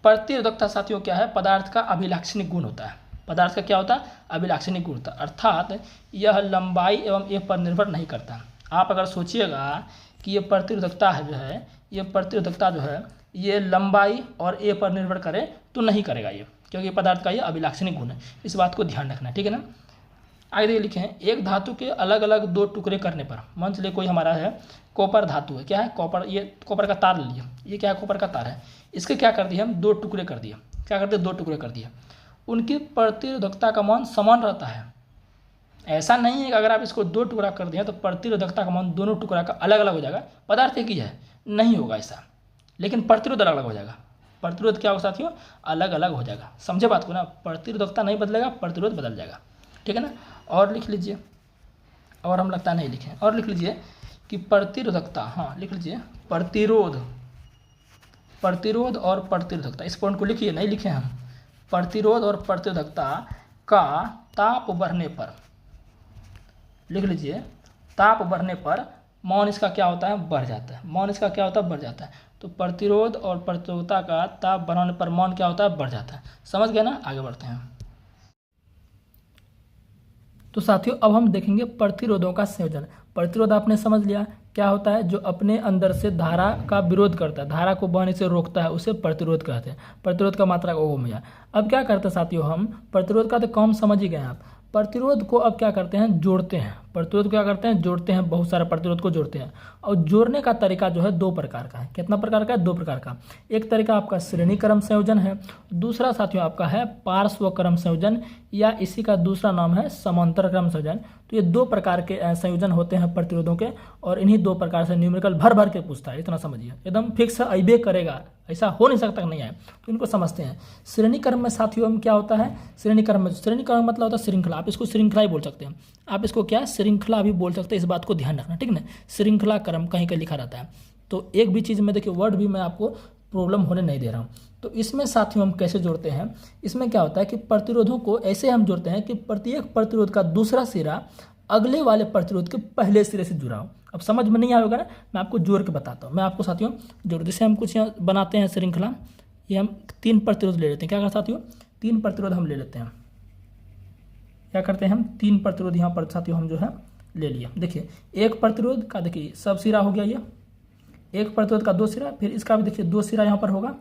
Speaker 1: प्रतिरोधकता साथियों क्या है, पदार्थ का अभिलाक्षणिक गुण होता है। पदार्थ का क्या होता है, अभिलाक्षणिक गुण होता है, अर्थात यह लंबाई एवं ए पर निर्भर नहीं करता। आप अगर सोचिएगा कि ये प्रतिरोधकता है जो है, ये प्रतिरोधकता जो है ये लंबाई और ए पर निर्भर करे तो नहीं करेगा ये, क्योंकि पदार्थ का ये अभिलाक्षणिक गुण है। इस बात को ध्यान रखना है, ठीक है ना। आगे देखिए लिखे हैं, एक धातु के अलग अलग 2 टुकड़े करने पर, मान चलिए कोई हमारा है कॉपर धातु है, क्या है कॉपर, ये कॉपर का तार ले लिया, ये क्या है कॉपर का तार है, इसके क्या कर दिए हम 2 टुकड़े कर दिए, क्या करते 2 टुकड़े कर दिए। उनकी प्रतिरोधकता का मान समान रहता है। ऐसा नहीं है कि अगर आप इसको 2 टुकड़ा कर दिए तो प्रतिरोधकता का मान दोनों टुकड़ा का अलग अलग हो जाएगा, पदार्थ एक ही है, नहीं होगा ऐसा, लेकिन प्रतिरोध अलग अलग हो जाएगा। प्रतिरोध क्या होगा साथियों, अलग अलग हो जाएगा, समझे बात को ना। प्रतिरोधकता नहीं बदलेगा, प्रतिरोध बदल जाएगा, ठीक है ना। और लिख लीजिए, और हम लगता नहीं लिखें, और लिख लीजिए कि प्रतिरोधकता, हाँ लिख लीजिए प्रतिरोध, प्रतिरोध और प्रतिरोधकता, इस पॉइंट को लिखिए, नहीं लिखे हम। प्रतिरोध और प्रतिरोधकता का ताप बढ़ने पर, लिख लीजिए ताप बढ़ने पर मान इसका क्या होता है, बढ़ जाता है। मान इसका क्या होता है, बढ़ जाता है। तो प्रतिरोध और प्रतिरोधकता का ताप बढ़ाने पर मान क्या होता है, बढ़ जाता है। समझ गए ना, आगे बढ़ते हैं। तो साथियों अब हम देखेंगे प्रतिरोधों का संयोजन। प्रतिरोध आपने समझ लिया क्या होता है, जो अपने अंदर से धारा का विरोध करता है, धारा को बहने से रोकता है, उसे प्रतिरोध कहते हैं। प्रतिरोध का मात्रा ओम है। अब क्या करते हैं साथियों, हम प्रतिरोध का तो कम समझ ही गए आप। प्रतिरोध को अब क्या करते हैं, जोड़ते हैं। प्रतिरोध को क्या करते हैं, जोड़ते हैं, बहुत सारे प्रतिरोध को जोड़ते हैं। और जोड़ने का तरीका जो है 2 प्रकार का है। कितना प्रकार का है, 2 प्रकार का। एक तरीका आपका श्रेणी क्रम संयोजन है, दूसरा साथियों आपका है पार्श्व क्रम संयोजन, या इसी का दूसरा नाम है समांतर क्रम संयोजन। तो ये 2 प्रकार के संयोजन होते हैं प्रतिरोधों के, और इन्हीं 2 प्रकार से न्यूमेरिकल भर भर के पूछता है, इतना समझिए, एकदम फिक्स अइबे करेगा, ऐसा हो नहीं सकता नहीं आए। तो इनको समझते हैं। श्रेणी क्रम में साथियों क्या होता है, श्रेणी क्रम में, श्रेणी क्रम मतलब होता है श्रृंखला, आप इसको श्रृंखला ही बोल सकते हैं, आप इसको क्या श्रृंखला भी बोल सकते हैं, इस बात को ध्यान रखना, ठीक ना। श्रृंखला क्रम कहीं कहीं लिखा रहता है, तो एक भी चीज़ में देखिए वर्ड भी मैं आपको प्रॉब्लम होने नहीं दे रहा हूँ। तो इसमें साथियों हम कैसे जोड़ते हैं, इसमें क्या होता है कि प्रतिरोधों को ऐसे हम जोड़ते हैं कि प्रत्येक प्रतिरोध का दूसरा सिरा अगले वाले प्रतिरोध के पहले सिरे से जुड़ा हो। अब समझ में नहीं आएगा ना, मैं आपको जोड़ के बताता हूँ। मैं आपको साथियों जोड़, जैसे हम कुछ यहाँ बनाते हैं श्रृंखला, ये हम 3 प्रतिरोध ले लेते हैं। क्या करते हैं साथियों, 3 प्रतिरोध हम ले लेते हैं। क्या करते हैं हम, 3 प्रतिरोध यहाँ पर साथियों हम जो है ले लिया। देखिए एक प्रतिरोध का देखिए सब सिरा हो गया, ये एक प्रतिरोध का 2 सिरा, फिर इसका भी देखिए 2 सिरा यहाँ पर होगा,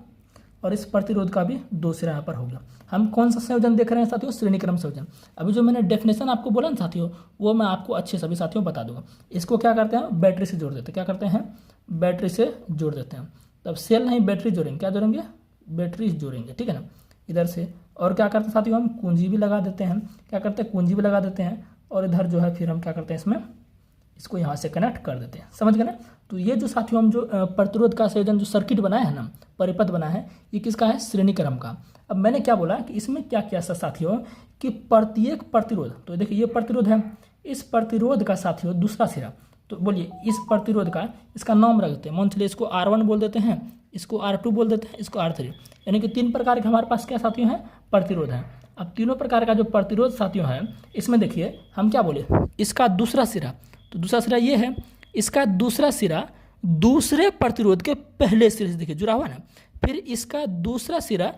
Speaker 1: और इस प्रतिरोध का भी 2 सिरा यहाँ पर हो गया। हम कौन सा संयोजन देख रहे हैं साथियों, श्रेणी क्रम संयोजन। अभी जो मैंने डेफिनेशन आपको बोला ना साथियों, वो मैं आपको अच्छे सभी साथियों बता दूंगा। इसको क्या करते हैं, बैटरी से जोड़ देते हैं। क्या करते हैं, बैटरी से जोड़ देते हैं। तब सेल नहीं बैटरी जोड़ेंगे, क्या जोड़ेंगे, बैटरी जोड़ेंगे, ठीक है ना, इधर से। और क्या करते हैं साथियों, हम कुंजी भी लगा देते हैं। क्या करते हैं, कुंजी भी लगा देते हैं, और इधर जो है फिर हम क्या करते हैं, इसमें इसको यहाँ से कनेक्ट कर देते हैं। समझ गए ना। तो ये जो साथियों हम जो प्रतिरोध का संयोजन जो सर्किट बनाया है ना, परिपथ बना है, ये किसका है, श्रेणी क्रम का। अब मैंने क्या बोला कि इसमें क्या किया साथियों कि प्रत्येक प्रतिरोध, तो देखिए ये प्रतिरोध है, इस प्रतिरोध का साथियों दूसरा सिरा, तो बोलिए इस प्रतिरोध का, इसका नाम रख देते हैं। मान चलिए इसको R1 बोल देते हैं, इसको R2 बोल देते हैं, इसको R3, यानी कि 3 प्रकार के हमारे पास क्या साथियों हैं, प्रतिरोध है। अब तीनों प्रकार का जो प्रतिरोध साथियों है, इसमें देखिए हम क्या बोले, इसका दूसरा सिरा, तो दूसरा सिरा ये है, इसका दूसरा सिरा दूसरे प्रतिरोध के पहले सिरे से देखिए जुड़ा हुआ है ना, फिर इसका दूसरा सिरा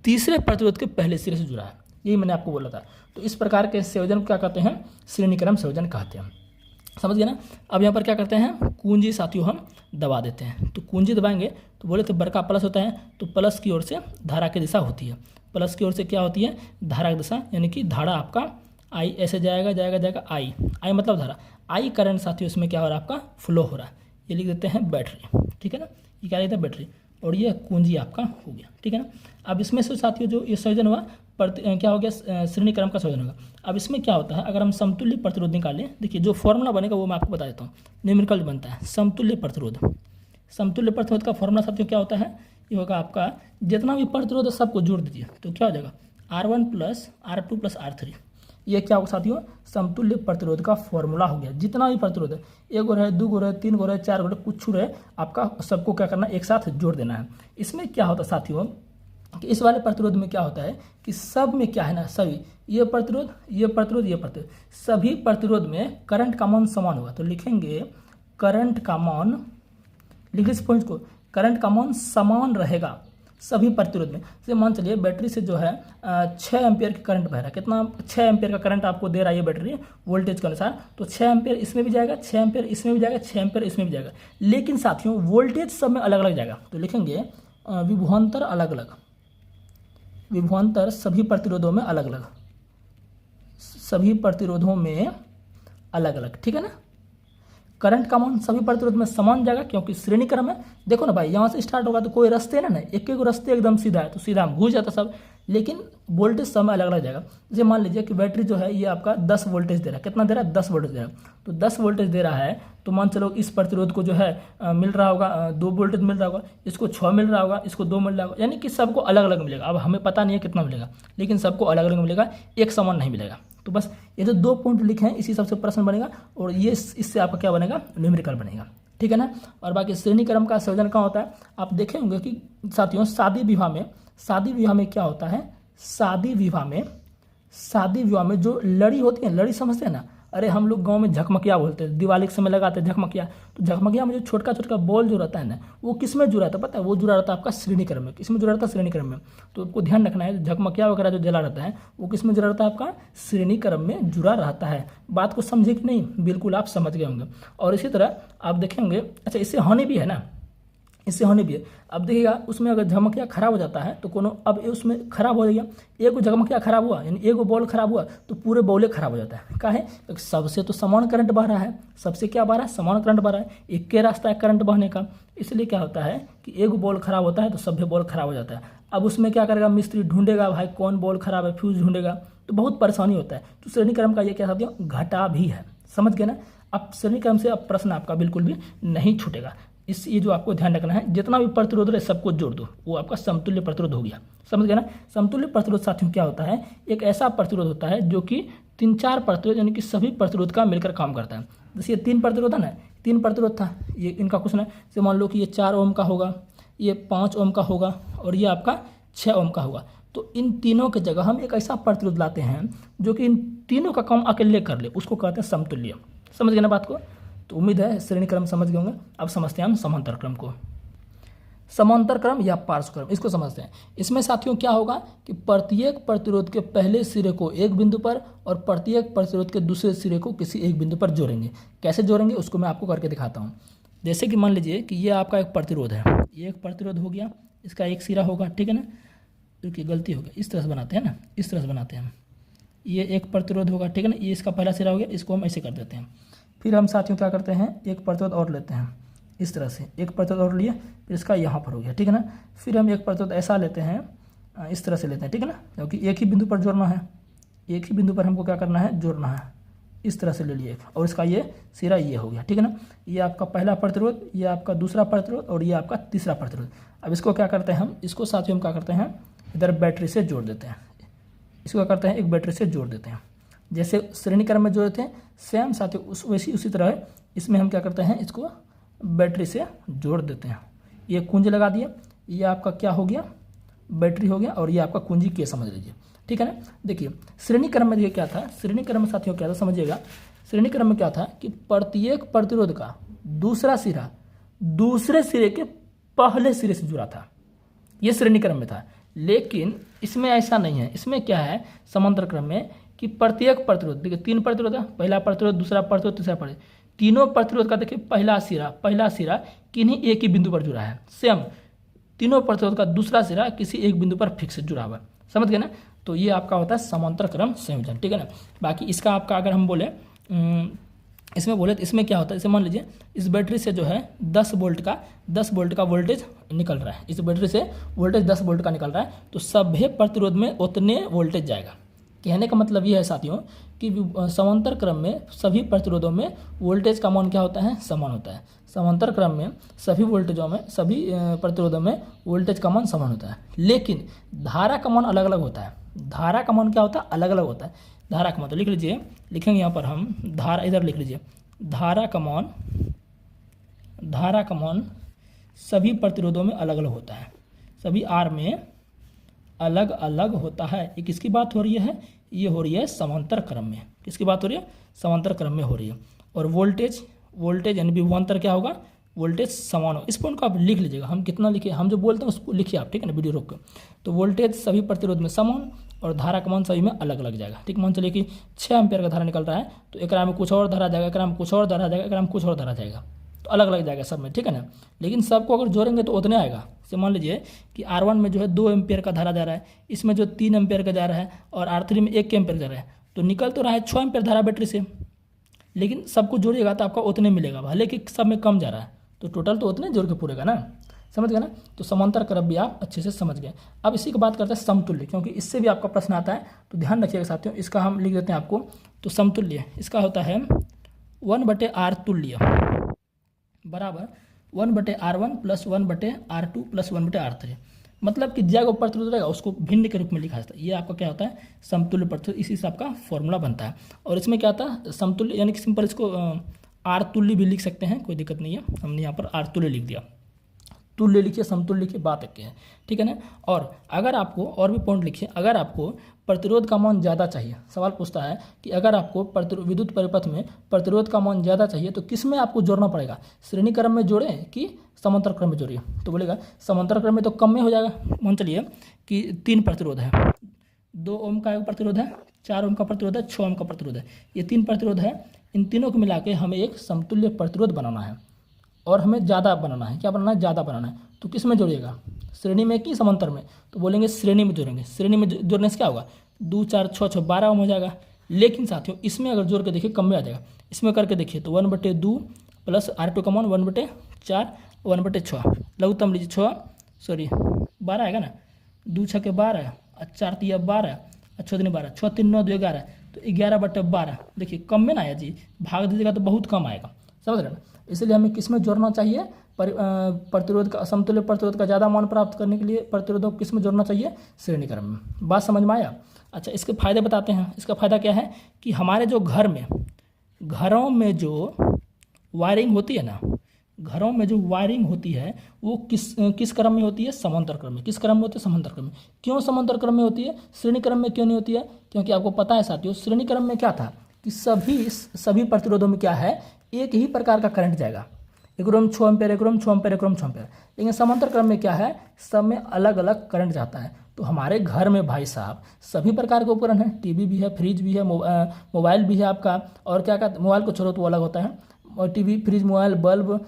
Speaker 1: तीसरे प्रतिरोध के पहले सिरे से जुड़ा है। यही मैंने आपको बोला था। तो इस प्रकार के संयोजन को क्या कहते हैं, श्रेणी क्रम संयोजन कहते हैं। समझ गए ना। अब यहाँ पर क्या करते हैं, कुंजी साथियों हम दबा देते हैं। तो कुंजी दबाएंगे तो बोले तो बड़का प्लस होता है, तो प्लस की ओर से धारा की दिशा होती है, प्लस की ओर से क्या होती है, धारा की दिशा, यानी कि धारा आपका आई ऐसे जाएगा जाएगा जाएगा, आई आई मतलब धारा, आई करंट साथियों इसमें क्या हो रहा है, आपका फ्लो हो रहा है। ये लिख देते हैं बैटरी, ठीक है ना, ये क्या लिखते हैं बैटरी, और ये कुंजी आपका हो गया, ठीक है ना। अब इसमें से साथियों जो ये संयोजन हुआ क्या हो गया, श्रेणी क्रम का संयोजन होगा। अब इसमें क्या होता है, अगर हम समतुल्य प्रतिरोध निकालें, देखिए जो फॉर्मूला बनेगा वो मैं आपको बता देता हूँ। न्यूमेरिकल बनता है समतुल्य प्रतिरोध। समतुल्य प्रतिरोध का फॉर्मूला साथियों क्या होता है, ये होगा आपका जितना भी प्रतिरोध है सबको जोड़ दीजिए तो क्या हो जाएगा R1 + R2 + R3। ये क्या होगा साथियों, समतुल्य प्रतिरोध का फॉर्मूला हो गया। जितना भी प्रतिरोध है, 1 गो रहे, 2 गो रहे, 3 गो रहे, 4 गो रहे, कुछ रहे, आपका सबको क्या करना है, एक साथ जोड़ देना है। इसमें क्या होता है साथियों कि इस वाले प्रतिरोध में क्या होता है कि सब में क्या है ना, सभी ये प्रतिरोध, ये प्रतिरोध, ये प्रतिरोध, सभी प्रतिरोध में करंट का मान समान होगा। तो लिखेंगे करंट का मान, लिखिए इस पॉइंट को, करंट का मान समान रहेगा सभी प्रतिरोध में। जैसे मान चलिए बैटरी से जो है 6 एम्पियर की करंट बह रहा है, कितना 6 एम्पियर का करंट आपको दे रहा है ये बैटरी वोल्टेज के अनुसार, तो 6 एम्पियर इसमें भी जाएगा, 6 एम्पियर इसमें भी जाएगा, 6 एम्पियर इसमें भी जाएगा। लेकिन साथियों वोल्टेज सब में अलग अलग जाएगा। तो लिखेंगे विभवांतर अलग अलग, विभवांतर सभी प्रतिरोधों में अलग अलग, सभी प्रतिरोधों में अलग अलग, ठीक है ना। करंट का मान सभी प्रतिरोध में समान जाएगा क्योंकि श्रेणी क्रम है। देखो ना भाई, यहाँ से स्टार्ट होगा तो कोई रास्ते ना, एक एक रास्ते एकदम सीधा है तो सीधा हम घुस जाता सब, लेकिन वोल्टेज सब में अलग अलग जाएगा। जैसे मान लीजिए कि बैटरी जो है ये आपका 10 वोल्टेज दे रहा है, कितना दे रहा है, 10 वोल्टेज दे रहा है। तो 10 वोल्टेज दे रहा है तो मान चलो इस प्रतिरोध को जो है मिल रहा होगा 2 वोल्टेज मिल रहा होगा, इसको 6 मिल रहा होगा, इसको 2 मिल रहा होगा, यानी कि सबको अलग अलग मिलेगा। अब हमें पता नहीं है कितना मिलेगा, लेकिन सबको अलग अलग मिलेगा, एक समान नहीं मिलेगा। तो बस ये जो 2 पॉइंट लिखे हैं इसी सबसे प्रश्न बनेगा और ये इससे आपका क्या बनेगा, न्यूमेरिकल बनेगा, ठीक है ना। और बाकी श्रेणी क्रम का संयोजन कहाँ होता है, आप देखे होंगे कि साथियों शादी विवाह में क्या होता है, शादी विवाह में जो लड़ी होती है, लड़ी समझते हैं ना, अरे हम लोग गांव में झकमकिया बोलते हैं, दिवाली के समय लगाते हैं झकमकिया। तो झकमकिया में जो छोटा छोटा बॉल जो रहता है ना, वो किस में जुड़ा रहता है पता है, वो जुड़ा रहता है आपका श्रेणी क्रम में। किस में जुड़ा रहता है, श्रेणी क्रम में। तो आपको ध्यान रखना है, झकमकिया वगैरह जो जला रहता है वो किस में जुड़ा रहता है, आपका श्रेणी क्रम में जुड़ा रहता है। बात को समझे कि नहीं, बिल्कुल आप समझ गए होंगे। और इसी तरह आप देखेंगे, अच्छा इससे हानि भी है ना, इससे होने भी है। अब देखिएगा उसमें अगर झकमकिया खराब हो जाता है तो कोनो, अब उसमें खराब हो जाएगा, एक झकमकिया खराब हुआ यानी एक बॉल खराब हुआ तो पूरे बॉले खराब हो जाता है। काहे, सबसे तो समान करंट बह रहा है, सबसे क्या बह रहा है, समान करंट बह रहा है, एक के रास्ता है करंट बहने का। इसलिए क्या होता है कि एक बॉल खराब होता है तो सभी बॉल खराब हो जाता है। अब उसमें क्या करेगा मिस्त्री, ढूंढेगा भाई कौन बॉल खराब है, फ्यूज ढूंढेगा, तो बहुत परेशानी होता है। तो श्रेणी क्रम का ये क्या साथियों, घटा भी है, समझ गए ना। अब श्रेणी क्रम से अब प्रश्न आपका बिल्कुल भी नहीं छूटेगा। ये जो आपको ध्यान रखना है, जितना भी प्रतिरोध है सबको जोड़ दो, वो आपका समतुल्य प्रतिरोध हो गया, समझ गए ना। समतुल्य प्रतिरोध साथियों क्या होता है, एक ऐसा प्रतिरोध होता है जो कि 3-4 प्रतिरोध यानी कि सभी प्रतिरोध का मिलकर काम करता है। जैसे ये 3 प्रतिरोध है ना, 3 प्रतिरोध था, ये इनका क्वेश्चन है। जैसे मान लो कि ये 4 ओम का होगा, ये 5 ओम का होगा और ये आपका 6 ओम का होगा। तो इन तीनों की जगह हम एक ऐसा प्रतिरोध लाते हैं जो कि इन तीनों का काम अकेले कर ले, उसको कहते हैं समतुल्य। समझ गए ना बात को। तो उम्मीद है श्रेणी क्रम समझ गए होंगे। अब समझते हैं हम समांतर क्रम को। समांतर क्रम या पार्श्व क्रम, इसको समझते हैं। इसमें साथियों क्या होगा कि प्रत्येक प्रतिरोध के पहले सिरे को एक बिंदु पर और प्रत्येक प्रतिरोध के दूसरे सिरे को किसी एक बिंदु पर जोड़ेंगे। कैसे जोड़ेंगे उसको मैं आपको करके दिखाता हूँ। जैसे कि मान लीजिए कि ये आपका एक प्रतिरोध है, ये एक प्रतिरोध हो गया, इसका एक सिरा होगा, ठीक है ना। देखिए गलती हो गई, इस तरह से बनाते हैं ना, इस तरह से बनाते हैं हम। ये एक प्रतिरोध होगा, ठीक है ना, ये इसका पहला सिरा हो गया, इसको हम ऐसे कर देते हैं। फिर हम साथियों क्या करते हैं, एक प्रतिरोध और लेते हैं, इस तरह से एक प्रतिरोध और लिए, फिर इसका यहाँ पर हो गया, ठीक है ना। फिर हम एक प्रतिरोध ऐसा लेते हैं, इस तरह से लेते हैं, ठीक है ना, क्योंकि एक ही बिंदु पर जोड़ना है, एक ही बिंदु पर हमको क्या करना है, जोड़ना है। इस तरह से ले लिए और इसका ये सिरा ये हो गया, ठीक है ना। ये आपका पहला प्रतिरोध, ये आपका दूसरा प्रतिरोध और ये आपका तीसरा प्रतिरोध। अब इसको क्या करते हैं हम, इसको साथियों हम क्या करते हैं, इधर बैटरी से जोड़ देते हैं। इसको क्या करते हैं, एक बैटरी से जोड़ देते हैं। जैसे श्रेणी क्रम में जोड़े थे सेम साथियों वैसी उसी तरह है, इसमें हम क्या करते हैं, इसको बैटरी से जोड़ देते हैं। ये कुंजी लगा दिया, ये आपका क्या हो गया, बैटरी हो गया और ये आपका कुंजी के समझ लीजिए, ठीक है ना। देखिए श्रेणी क्रम में देखिए क्या था, श्रेणी क्रम में साथियों क्या था समझिएगा। श्रेणी क्रम में क्या था कि प्रत्येक प्रतिरोध का दूसरा सिरा दूसरे सिरे के पहले सिरे से जुड़ा था, ये श्रेणी क्रम में था। लेकिन इसमें ऐसा नहीं है, इसमें क्या है समांतर क्रम में कि प्रत्येक प्रतिरोध, देखिए 3 प्रतिरोध है, पहला प्रतिरोध, दूसरा प्रतिरोध, तीसरा प्रतिरोध, तीनों प्रतिरोध का देखिए पहला सिरा किन्हीं एक ही बिंदु पर जुड़ा है। सेम तीनों प्रतिरोध का दूसरा सिरा किसी एक बिंदु पर फिक्स जुड़ा हुआ है, समझ गए ना। तो ये आपका होता है समांतर क्रम संयोजन, ठीक है ना। बाकी इसका आपका अगर हम बोले इसमें बोले तो इसमें क्या होता है, इसे मान लीजिए इस बैटरी से जो है 10 वोल्ट का वोल्टेज निकल रहा है, इस बैटरी से वोल्टेज 10 वोल्ट का निकल रहा है, तो सभी प्रतिरोध में उतने वोल्टेज जाएगा। कहने का मतलब ये है साथियों कि समांतर क्रम में सभी प्रतिरोधों में वोल्टेज का मान क्या होता है, समान होता है। समांतर क्रम में सभी वोल्टेजों में सभी प्रतिरोधों में वोल्टेज का मान समान होता है, लेकिन धारा का मान अलग अलग होता है। धारा का मान क्या होता है, अलग अलग होता है। धारा का मान तो लिख लीजिए, लिखेंगे यहाँ पर हम धारा, इधर लिख लीजिए धारा का मान सभी प्रतिरोधों में अलग अलग होता है, सभी आर में अलग अलग होता है। ये किसकी बात हो रही है, ये हो रही है समांतर क्रम में। किसकी बात हो रही है, समांतर क्रम में हो रही है। और वोल्टेज यानी विभवांतर क्या होगा, वोल्टेज समान हो। इस पॉइंट को आप लिख लीजिएगा, हम कितना लिखे, हम जो बोलते हैं उसको लिखिए आप, ठीक है ना, वीडियो रोक कर। तो वोल्टेज सभी प्रतिरोध में समान और धारा का मान सभी में अलग अलग जाएगा। ठीक, मान चलिए कि 6 एम्पियर का धारा निकल रहा है, तो एक में कुछ और धारा जाएगा, एक में कुछ और धारा जाएगा, एक में कुछ और धारा जाएगा, तो अलग अलग जाएगा सब में, ठीक है ना। लेकिन सबको अगर जोड़ेंगे तो उतने आएगा। जैसे मान लीजिए कि R1 में जो है 2 एम्पियर का धारा जा रहा है, इसमें जो 3 एम्पियर का जा रहा है, और R3 में 1 एम्पियर जा रहा है, तो निकल तो रहा है 6 एम्पियर धारा बैटरी से, लेकिन सबको जोड़िएगा तो आपका उतने मिलेगा, भले कि सब में कम जा रहा है, तो टोटल तो उतने जोड़ के पूरेगा ना, समझ गए ना। तो समांतर क्रम भी आप अच्छे से समझ गए। अब इसी की बात करते हैं समतुल्य, क्योंकि इससे भी आपका प्रश्न आता है, तो ध्यान रखिएगा साथियों। इसका हम लिख देते हैं आपको, तो समतुल्य इसका होता है 1/R तुल्य बराबर 1/R1 plus 1/R2 plus 1/R3। मतलब कि जगह प्रतिरोध रहेगा उसको भिन्न के रूप में लिखा जाता है। ये आपका क्या होता है, समतुल्य प्रतिरोध, इसी से आपका फॉर्मूला बनता है। और इसमें क्या आता है, समतुल्य यानी कि सिंपल इसको आर तुल्य भी लिख सकते हैं, कोई दिक्कत नहीं है। हमने यहाँ पर आर तुल्य लिख दिया, तुल्य लिखिए, समतुल्य लिखिए, बात एक है, ठीक है ना। और अगर आपको और भी पॉइंट लिखिए, अगर आपको प्रतिरोध का मान ज़्यादा चाहिए, सवाल पूछता है कि अगर आपको विद्युत परिपथ में प्रतिरोध का मान ज़्यादा चाहिए तो किस में आपको जोड़ना पड़ेगा, श्रेणी क्रम में जोड़े कि समांतर क्रम में जोड़िए। तो बोलेगा समांतर क्रम में तो कम में हो जाएगा। मान चलिए कि 3 प्रतिरोध है, 2 ओम का एक प्रतिरोध है, 4 ओम का प्रतिरोध है, 6 ओम का प्रतिरोध है, ये 3 प्रतिरोध है। इन तीनों को मिला के हमें एक समतुल्य प्रतिरोध बनाना है, और हमें ज़्यादा बनाना है। क्या बनाना है, ज़्यादा बनाना है। तो किस में जोड़िएगा, श्रेणी में कि समांतर में, तो बोलेंगे श्रेणी में जोड़ेंगे। श्रेणी में जोड़ने से क्या होगा, 2 4 6 6 12 ओम हो जाएगा। लेकिन साथियों इसमें अगर जोड़ के देखिए कम में आ जाएगा। इसमें करके देखिए तो 1/2 प्लस R2 का मान 1/4 1/6, लघुत्तम लीजिए 12 आएगा ना, 2 6 के 12, 4 3 12, 6 3 12, 6 3 9 2 11, तो 11/12। देखिए कम में ना आया जी, भाग दीजिएगा तो बहुत कम आएगा, समझ रहे ना। इसलिए हमें किस में जोड़ना चाहिए, प्रतिरोध का, समतुल्य प्रतिरोध का ज़्यादा मान प्राप्त करने के लिए प्रतिरोधों को किस में जोड़ना चाहिए, श्रेणी क्रम में। बात समझ में आया। अच्छा, इसके फायदे बताते हैं। इसका फायदा क्या है कि हमारे जो घरों में जो वायरिंग होती है ना, घरों में जो वायरिंग होती है वो किस क्रम में होती है, समांतर क्रम में। किस क्रम में होती है, समांतर क्रम में। क्यों समांतर क्रम में होती है, श्रेणी क्रम में क्यों नहीं होती है, क्योंकि आपको पता है साथियों श्रेणी क्रम में क्या था कि सभी प्रतिरोधों में क्या है, एक ही प्रकार का करंट जाएगा, एक रोम 6 एम्पियर, एक रोम 6 एम्पियर, एक रोम 6 एम्पियर। लेकिन समांतर क्रम में क्या है, सब में अलग अलग करंट जाता है। तो हमारे घर में भाई साहब सभी प्रकार के उपकरण हैं, टीवी भी है, फ्रिज भी है, मोबाइल भी है आपका, और क्या कहते, मोबाइल को छोड़ो तो अलग होता है, और TV, fridge, mobile, bulb,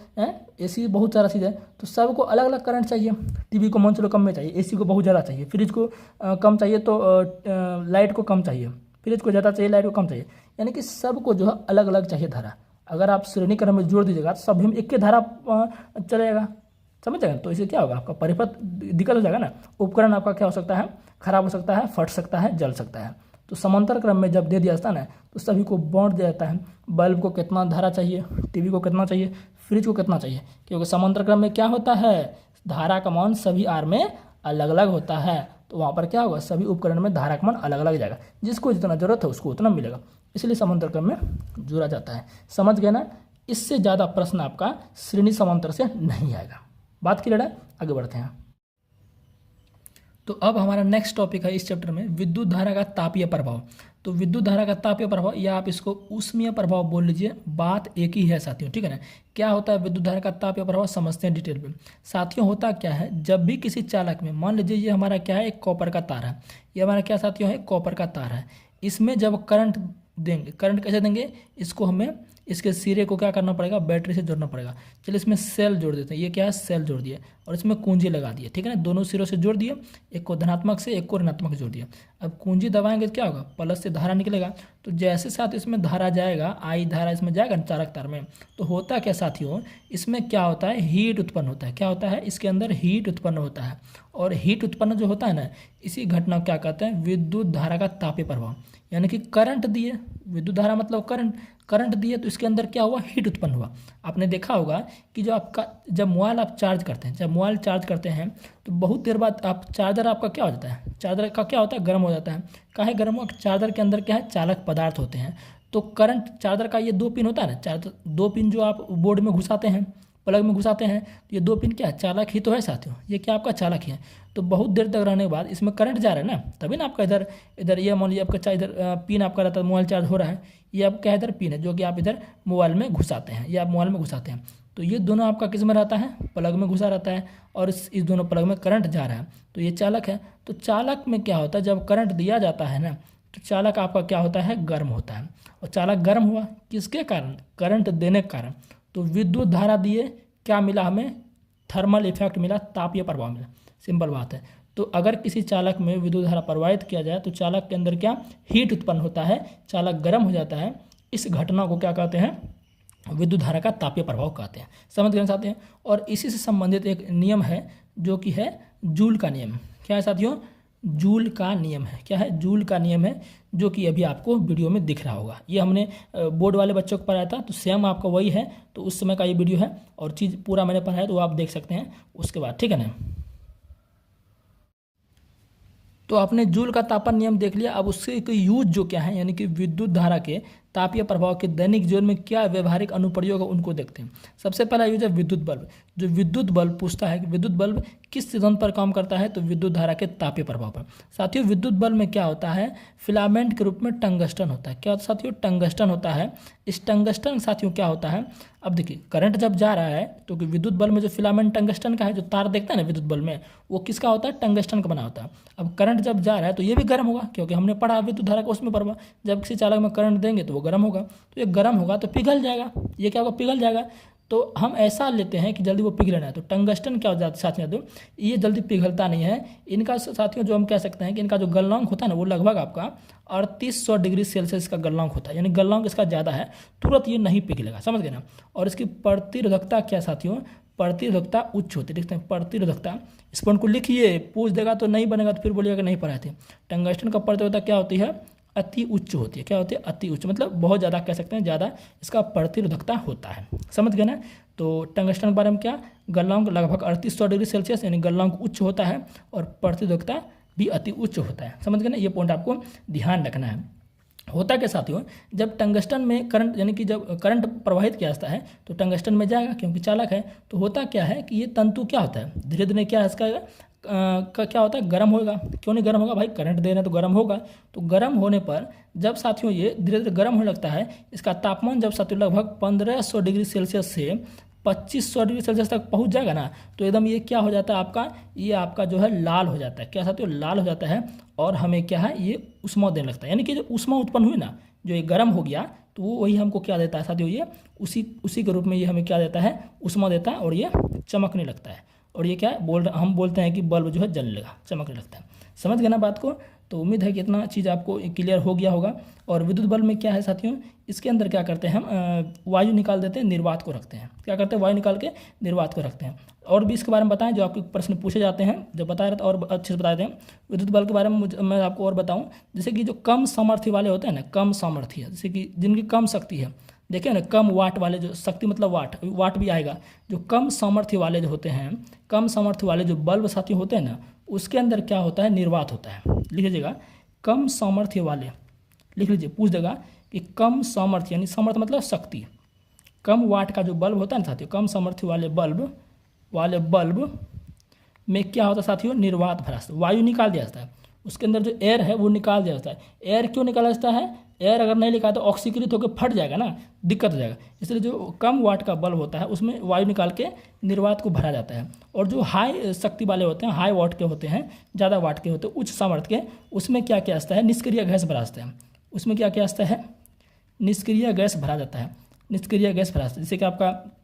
Speaker 1: AC, बहुत सारा चीज़ है। तो सबको अलग अलग करंट चाहिए। टीवी को मान चलो कम में चाहिए, एसी को बहुत ज़्यादा चाहिए, फ्रिज को कम चाहिए, तो लाइट को कम चाहिए, फ्रिज को ज़्यादा चाहिए, लाइट को कम चाहिए। यानी कि सबको जो है अलग अलग चाहिए धारा। अगर आप श्रेणी क्रम में जोड़ दीजिएगा तो सभी में एक के धारा चलेगा, समझ जाएगा। तो इससे क्या होगा, आपका परिपथ दिक्कत हो जाएगा ना, उपकरण आपका क्या हो सकता है, खराब हो सकता है, फट सकता है, जल सकता है। तो समांतर क्रम में जब दे दिया जाता है ना, तो सभी को बांट दिया जाता है। बल्ब को कितना धारा चाहिए, टीवी को कितना चाहिए, फ्रिज को कितना चाहिए, क्योंकि समांतर क्रम में क्या होता है, धारा का मान सभी आर में अलग अलग होता है। तो वहाँ पर क्या होगा, सभी उपकरण में धारा का मान अलग अलग जाएगा, जिसको जितना जरूरत है उसको उतना मिलेगा। इसलिए समांतर क्रम में जोड़ा जाता है। समझ गए ना। इससे ज़्यादा प्रश्न आपका श्रेणी समांतर से नहीं आएगा। बात क्लियर है, आगे बढ़ते हैं। तो अब हमारा नेक्स्ट टॉपिक है इस चैप्टर में, विद्युत धारा का तापीय प्रभाव। तो विद्युत धारा का तापीय प्रभाव, या आप इसको ऊष्मीय प्रभाव बोल लीजिए, बात एक ही है साथियों, ठीक है ना। क्या होता है विद्युत धारा का तापीय प्रभाव, समझते हैं डिटेल में। साथियों होता क्या है, जब भी किसी चालक में, मान लीजिए ये हमारा क्या है, एक कॉपर का तार है, ये हमारा क्या साथियों है, कॉपर का तार है। इसमें जब करंट देंगे, करंट कैसे देंगे, इसको हमें इसके सिरे को क्या करना पड़ेगा, बैटरी से जोड़ना पड़ेगा। चलिए इसमें सेल जोड़ देते हैं, ये क्या है, सेल जोड़ दिए और इसमें कुंजी लगा दिए, ठीक है ना, दोनों सिरों से जोड़ दिए, एक को धनात्मक से एक को ऋणात्मक जोड़ दिया। अब कुंजी दबाएंगे तो क्या होगा, प्लस से धारा निकलेगा, तो जैसे साथ इसमें धारा जाएगा, आई धारा इसमें जाएगा चालक तार में, तो होता क्या साथियों, इसमें क्या होता है, हीट उत्पन्न होता है। क्या होता है, इसके अंदर हीट उत्पन्न होता है, और हीट उत्पन्न जो होता है ना, इसी घटना को क्या कहते हैं, विद्युत धारा का तापीय प्रभाव। यानी कि करंट दिए, विद्युत धारा मतलब करंट दिए, तो इसके अंदर क्या हुआ, हीट उत्पन्न हुआ। आपने देखा होगा कि जो आपका जब मोबाइल आप चार्ज करते हैं, जब मोबाइल चार्ज करते हैं तो बहुत देर बाद आप चार्जर आपका क्या हो जाता है, चार्जर का क्या होता है, गर्म हो जाता है। काहे गर्म हुआ, चार्जर के अंदर क्या है, चालक पदार्थ होते हैं। तो करंट चार्जर का ये 2 पिन होता है ना, चार्जर 2 पिन जो आप बोर्ड में घुसाते हैं, प्लग में घुसाते हैं, तो ये 2 पिन क्या है, चालक ही तो है साथियों, ये क्या आपका चालक ही है। तो बहुत देर तक रहने के बाद इसमें करंट जा रहा है ना, तभी ना आपका इधर ये मान लीजिए आपका इधर पिन आपका रहता है, मोबाइल चार्ज हो रहा है, ये आपका इधर पिन है जो कि आप इधर मोबाइल में घुसाते हैं, ये आप मोबाइल में घुसाते हैं। तो ये दोनों आपका किस में रहता है, प्लग में घुसा रहता है, और इस दोनों प्लग में करंट जा रहा है, तो ये चालक है। तो चालक में क्या होता है, जब करंट दिया जाता है ना, तो चालक आपका क्या होता है, गर्म होता है। और चालक गर्म हुआ किसके कारण, करंट देने के कारण। तो विद्युत धारा दिए, क्या मिला हमें, थर्मल इफेक्ट मिला, तापीय प्रभाव मिला, सिंपल बात है। तो अगर किसी चालक में विद्युत धारा प्रवाहित किया जाए तो चालक के अंदर क्या, हीट उत्पन्न होता है, चालक गर्म हो जाता है। इस घटना को क्या कहते हैं, विद्युत धारा का तापीय प्रभाव कहते हैं। समझ गए साथियों। और इसी से संबंधित एक नियम है जो कि है जूल का नियम। क्या है साथियों, जूल का नियम है। क्या है, जूल का नियम है, जो कि अभी आपको वीडियो में दिख रहा होगा। ये हमने बोर्ड वाले बच्चों को पढ़ाया था, तो सेम आपका वही है, तो उस समय का ये वीडियो है, और चीज़ पूरा मैंने पढ़ाया तो वो आप देख सकते हैं उसके बाद, ठीक है ना। तो आपने जूल का तापन नियम देख लिया। अब उसके यूज जो क्या है, यानी कि विद्युत धारा के तापीय प्रभाव के दैनिक जीवन में क्या व्यवहारिक अनुप्रयोग है, उनको देखते हैं। सबसे पहला यूज है विद्युत बल्ब। जो विद्युत बल्ब पूछता है कि विद्युत बल्ब किस सिद्धांत पर काम करता है, तो विद्युत धारा के तापीय प्रभाव पर। साथियों विद्युत बल्ब में क्या होता है, फिलामेंट के रूप में टंगस्टन होता है। क्या होता है साथियों, टंगस्टन होता है। इस टंगस्टन साथियों क्या होता है, अब देखिए करंट जब जा रहा है तो विद्युत बल्ब में जो फिलामेंट टंगस्टन का है, जो तार देखता है ना विद्युत बल्ब में, वो किसका होता है, टंगस्टन का बना होता है। अब करंट जब जा रहा है तो ये भी गर्म होगा, क्योंकि हमने पढ़ा विद्युत धारा को उसमें प्रभाव। जब किसी चालक में करंट देंगे तो वो गर्म होगा, तो ये गर्म होगा तो पिघल जाएगा। ये क्या होगा, पिघल जाएगा। तो हम ऐसा लेते हैं कि जल्दी वो पिघले ना, तो टंगस्टन क्या हो जाता है साथियों, ये जल्दी पिघलता नहीं है। इनका साथियों जो हम कह सकते हैं कि इनका जो गलनांक होता है ना, वो लगभग आपका 3800 डिग्री सेल्सियस का गलनांक होता है, यानी गलनांक इसका ज़्यादा है, तुरंत ये नहीं पिघलेगा, समझ गए ना। और इसकी प्रतिरोधकता क्या साथियों, प्रतिरोधकता उच्च होती है। देखते हैं प्रतिरोधकता, इस पॉइंट को लिखिए, पूछ देगा तो नहीं बनेगा तो फिर बोलिएगा कि नहीं पढ़ाए थे। टंगस्टन का प्रतिरोधकता क्या होती है, अति उच्च होती है। क्या होती है, अति उच्च, मतलब बहुत ज़्यादा कह सकते हैं, ज़्यादा इसका प्रतिरोधकता होता है, समझ गए ना। तो टंगस्टन के बारे में क्या, गलनांक लगभग 3800 डिग्री सेल्सियस, यानी गलनांक उच्च होता है, और प्रतिरोधकता भी अति उच्च होता है, समझ गए ना। ये पॉइंट आपको ध्यान रखना है। होता क्या साथियों, जब टंगस्टन में करंट, यानी कि जब करंट प्रवाहित किया जाता है तो टंगस्टन में जाएगा, क्योंकि चालक है। तो होता क्या है कि ये तंतु क्या होता है, धीरे धीरे क्या है इसका का क्या होता है, गर्म होगा। क्यों नहीं गर्म होगा भाई, करंट दे रहे हैं तो गर्म होगा। तो गर्म होने पर जब साथियों ये धीरे धीरे गर्म होने लगता है, इसका तापमान जब साथियों लगभग 1500 डिग्री सेल्सियस से 2500 डिग्री सेल्सियस तक पहुंच जाएगा ना, तो एकदम ये क्या हो जाता है आपका, ये आपका जो है लाल हो जाता है। क्या साथियों, लाल हो जाता है, और हमें क्या है, ये उष्मा देने लगता है। यानी कि जो उष्मा उत्पन्न हुई ना, जो ये गर्म हो गया, तो वो वही हमको क्या देता है साथियों, ये उसी के रूप में ये हमें क्या देता है, उष्मा देता है, और ये चमकने लगता है। और ये क्या है, हम बोलते हैं कि बल्ब जो है जलने लगा, चमकने लगता है। समझ गए ना बात को। तो उम्मीद है कि इतना चीज़ आपको क्लियर हो गया होगा। और विद्युत बल्ब में क्या है साथियों, इसके अंदर क्या करते हैं हम, वायु निकाल देते हैं, निर्वात को रखते हैं। क्या करते हैं, वायु निकाल के निर्वात को रखते हैं। और भी इसके बारे में बताएं, जो आपके प्रश्न पूछे जाते हैं, जब बता रहे थे और अच्छे से बता दें। विद्युत बल्ब के बारे में मैं आपको और बताऊँ, जैसे कि जो कम सामर्थ्य वाले होते हैं ना, कम सामर्थ्य, जैसे कि जिनकी कम शक्ति है, देखिए ना, कम वाट वाले, जो शक्ति मतलब वाट भी आएगा। जो कम सामर्थ्य वाले जो होते हैं, कम सामर्थ्य वाले जो बल्ब साथी होते हैं ना, उसके अंदर क्या होता है, निर्वात होता है। लिख लीजिएगा, कम सामर्थ्य वाले, लिख लीजिए, पूछ देगा कि कम सामर्थ्य, यानी सामर्थ्य मतलब शक्ति, कम वाट का जो बल्ब होता है ना साथियों, कम सामर्थ्य वाले बल्ब में क्या होता है साथियों, निर्वात भ्रष्ट, वायु निकाल दिया जाता है। उसके अंदर जो एयर है वो निकाल दिया जाता है। एयर क्यों निकाला जाता है, एयर अगर नहीं निकाला तो ऑक्सीकृत होकर फट जाएगा ना, दिक्कत हो जाएगा। इसलिए जो कम वाट का बल्ब होता है उसमें वायु निकाल के निर्वात को भरा जाता है। और जो हाई शक्ति वाले होते हैं, हाई वाट के होते हैं, ज़्यादा वाट के होते हैं, उच्च सामर्थ्य के, उसमें क्या किया जाता है, निष्क्रिय गैस भरा जाता है। उसमें क्या किया जाता है, निष्क्रिय गैस भरा जाता है। निष्क्रिय गैस भरा जाता है, जैसे कि आपका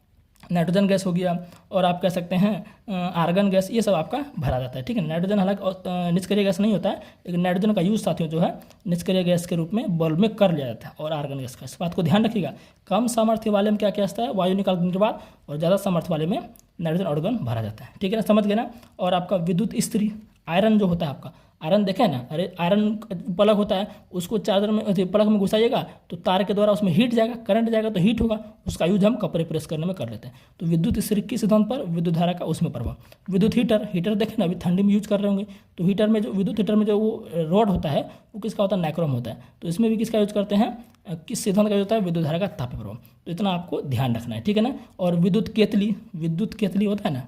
Speaker 1: नाइट्रोजन गैस हो गया और आप कह सकते हैं आर्गन गैस, ये सब आपका भरा जाता है। ठीक है, नाइट्रोजन हालांकि निष्क्रिय गैस नहीं होता है, लेकिन नाइट्रोजन का यूज साथियों जो है निष्क्रिय गैस के रूप में बल्ब में कर लिया जाता है और आर्गन गैस का, इस बात को ध्यान रखिएगा। कम सामर्थ्य वाले में क्या क्या आता है, वायु निकालने के बाद, और ज़्यादा सामर्थ्य वाले में नाइट्रोजन ऑर्गन भरा जाता है। ठीक है ना, समझ गए ना। और आपका विद्युत इस्त्री, आयरन जो होता है आपका, आयरन देखें ना, अरे आयरन प्लग होता है, उसको चार्जर में प्लग में घुसाइएगा तो तार के द्वारा उसमें हीट जाएगा, करंट जाएगा तो हीट होगा, उसका यूज हम कपड़े प्रेस करने में कर लेते हैं। तो विद्युत इस्त्री के सिद्धांत पर विद्युत धारा का उसमें प्रभाव। विद्युत हीटर, हीटर देखें ना, अभी ठंडी में यूज कर रहे होंगे, तो हीटर में जो विद्युत हीटर में जो वो रॉड होता है वो किसका होता है, नाइक्रोम होता है। तो इसमें भी किसका यूज करते हैं, किस सिद्धांत का यूज होता है, विद्युत धारा का तापीय प्रभाव। तो इतना आपको ध्यान रखना है। ठीक है ना। और विद्युत केतली, विद्युत केतली होता है ना,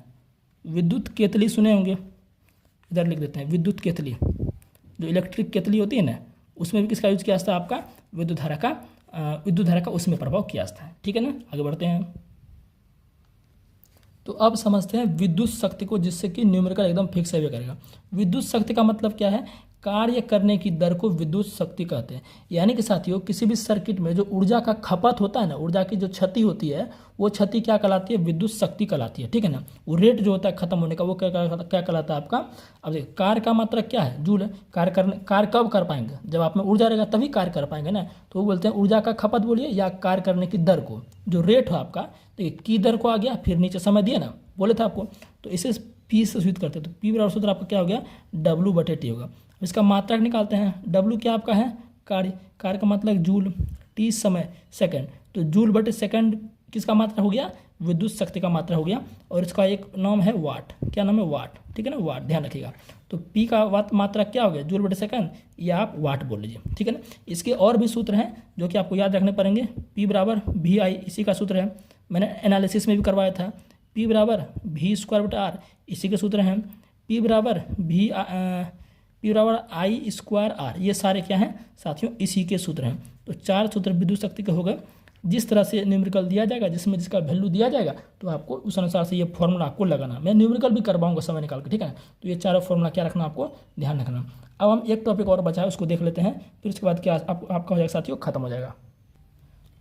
Speaker 1: विद्युत केतली सुने होंगे, इधर लिख देते हैं, विद्युत केतली, जो इलेक्ट्रिक केतली होती है ना, उसमें भी किसका यूज किया जाता है, आपका विद्युत धारा का उसमें प्रभाव किया जाता है। ठीक है ना, आगे बढ़ते हैं। तो अब समझते हैं विद्युत शक्ति को, जिससे कि न्यूमेरिकल एकदम फिक्स है करेगा। विद्युत शक्ति का मतलब क्या है, कार्य करने की दर को विद्युत शक्ति कहते हैं। यानी कि साथियों किसी भी सर्किट में जो ऊर्जा का खपत होता है ना, ऊर्जा की जो क्षति होती है, वो क्षति क्या कहलाती है, विद्युत शक्ति कहलाती है। ठीक है ना। वो रेट जो होता है खत्म होने का, वो क्या कहलाता है आपका। अब देखिए कार्य का मात्रक क्या है, जूल है। कार्य कब कर पाएंगे, जब आप में ऊर्जा रहेगा तभी कार्य कर पाएंगे ना। तो वो बोलते हैं ऊर्जा का खपत बोलिए या कार्य करने की दर को, जो रेट हो आपका, देखिए की दर को आ गया, फिर नीचे समय दिया ना, बोले थे आपको, तो इसे पी से सूचित करते हैं। तो पी बराबर सूत्र आपका क्या हो गया, W/T होगा। इसका मात्रक निकालते हैं, W क्या आपका है, कार्य का मतलब जूल, T समय सेकंड, तो जूल/सेकंड किसका मात्रा हो गया, विद्युत शक्ति का मात्रा हो गया। और इसका एक नाम है वाट, क्या नाम है, वाट। ठीक है ना, वाट ध्यान रखिएगा। तो P का मात्रा क्या हो गया, जूल/सेकंड, या आप वाट बोल लीजिए। ठीक है ना। इसके और भी सूत्र हैं जो कि आपको याद रखने पड़ेंगे। P = VI, इसी का सूत्र है, मैंने एनालिसिस में भी करवाया था। P = V²/R, इसी के सूत्र हैं। P = I²R, ये सारे क्या हैं साथियों, इसी के सूत्र हैं। तो 4 सूत्र विद्युत शक्ति के हो गए। जिस तरह से न्यूमेरिकल दिया जाएगा, जिसमें जिसका वैल्यू दिया जाएगा, तो आपको उस अनुसार से ये फॉर्मूला आपको लगाना। मैं न्यूमेरिकल भी करवाऊंगा समय निकाल के। ठीक है। तो ये चारों फॉर्मूला क्या रखना, आपको ध्यान रखना। अब हम एक टॉपिक और बचा है, उसको देख लेते हैं, फिर उसके बाद क्या आपका हो जाएगा साथियों, खत्म हो जाएगा।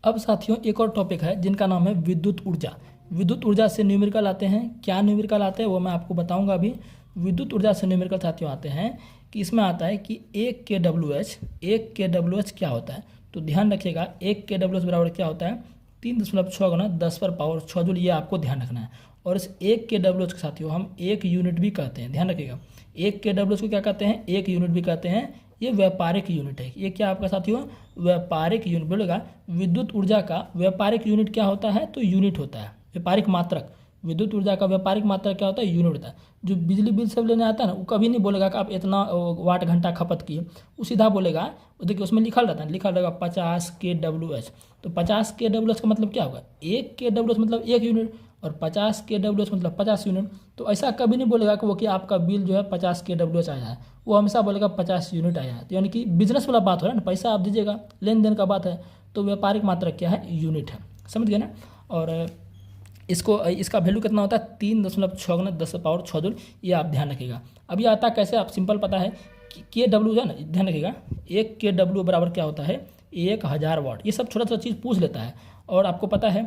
Speaker 1: अब साथियों एक और टॉपिक है जिनका नाम है विद्युत ऊर्जा। विद्युत ऊर्जा से न्यूमेरिकल आते हैं। क्या न्यूमेरिकल आते हैं वो मैं आपको बताऊंगा अभी। विद्युत ऊर्जा से न्यूमेरिकल साथियों आते हैं कि इसमें आता है कि 1 kWh क्या होता है। तो ध्यान रखिएगा, 1 kWh बराबर क्या होता है, 3.6 × 10⁻6 जूल, ये आपको ध्यान रखना है। और इस 1 kWh के साथियों हम 1 यूनिट भी कहते हैं, ध्यान रखिएगा। 1 kWh को क्या कहते हैं, 1 यूनिट भी कहते हैं। ये व्यापारिक यूनिट है। ये क्या आपका साथियों, व्यापारिक यूनिट बोलेगा। विद्युत ऊर्जा का व्यापारिक यूनिट क्या होता है, तो यूनिट होता है, व्यापारिक मात्रक। विद्युत ऊर्जा का व्यापारिक मात्रा क्या होता है, यूनिट होता है। जो बिजली बिल सब लेने आता है ना, वो कभी नहीं बोलेगा कि आप इतना वाट घंटा खपत किए, वो सीधा बोलेगा, देखिए उसमें लिखा रहता है, लिखा रहेगा 50 kWh। तो 50 kWh का मतलब क्या होगा, 1 kWh मतलब 1 यूनिट, और 50 kWh मतलब 50 यूनिट। तो ऐसा कभी नहीं बोलेगा कि वो कि आपका बिल जो है 50 kWh आया है, वो हमेशा बोलेगा 50 यूनिट आया है। तो यानी कि बिजनेस वाला बात हो रहा है ना, पैसा आप दीजिएगा, लेन देन का बात है। तो व्यापारिक मात्रा क्या है, यूनिट है, समझ गए ना। और इसका वैल्यू कितना होता है, 3.6 × 10⁻6 जूल, ये आप ध्यान रखिएगा। अब ये आता कैसे, आप सिंपल पता है कि KW है ना, ध्यान रखिएगा। 1 kW बराबर क्या होता है, 1000 वाट। ये सब छोटा छोटा चीज़ पूछ लेता है। और आपको पता है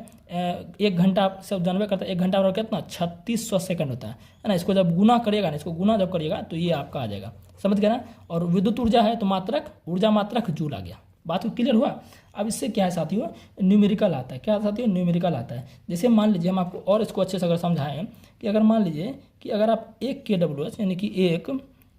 Speaker 1: 1 घंटा सब जानवे करता है, 1 घंटा बराबर कितना, 3600 सेकंड होता है ना। इसको जब गुना करिएगा ना, इसको गुना जब करिएगा तो ये आपका आ जाएगा, समझ गया ना। और विद्युत ऊर्जा है तो ऊर्जा मात्रक जूल आ गया। बात क्लियर हुआ। अब इससे क्या है साथियों, न्यूमेरिकल आता है। क्या साथियों, न्यूमेरिकल आता है। जैसे मान लीजिए, हम आपको और इसको अच्छे से अगर समझाएं कि अगर मान लीजिए कि अगर आप 1 kWh यानी कि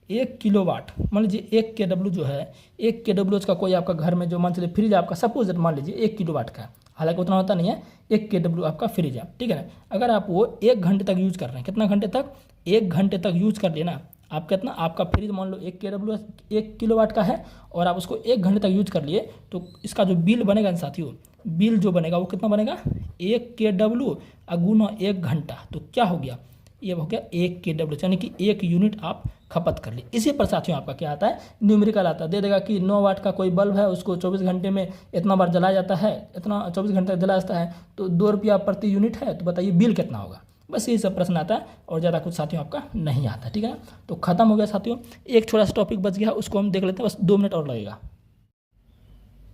Speaker 1: 1 किलोवाट, मान लीजिए 1 kW जो है, 1 kWh का कोई आपका घर में जो मान लीजिए फ्रिज आपका, सपोज मान लीजिए 1 किलोवाट का, हालांकि उतना होता नहीं है, 1 kW आपका फ्रिज है, ठीक है ना। अगर आप वो 1 घंटे तक यूज कर रहे हैं, कितना घंटे तक, 1 घंटे तक यूज कर लेना, आप कितना, आपका फ्रिज मान लो 1 किलोवाट का है और आप उसको 1 घंटे तक यूज कर लिए, तो इसका जो बिल बनेगा ना साथियों, बिल जो बनेगा वो कितना बनेगा, 1 kW गुना 1 घंटा, तो क्या हो गया, ये हो गया 1 kW, यानी कि 1 यूनिट आप खपत कर ली। इसी पर साथियों आपका क्या आता है, न्यूमेरिकल आता है। दे देगा कि 9 वाट का कोई बल्ब है, उसको 24 घंटे में इतना बार जलाया जाता है, इतना 24 घंटे तक जलाया जाता है, तो 2 रुपया प्रति यूनिट है, तो बताइए बिल कितना होगा। बस यही सब प्रश्न आता है और ज़्यादा कुछ साथियों आपका नहीं आता, ठीक है ना। तो खत्म हो गया साथियों, एक छोटा सा टॉपिक बच गया, उसको हम देख लेते हैं, बस 2 मिनट और लगेगा।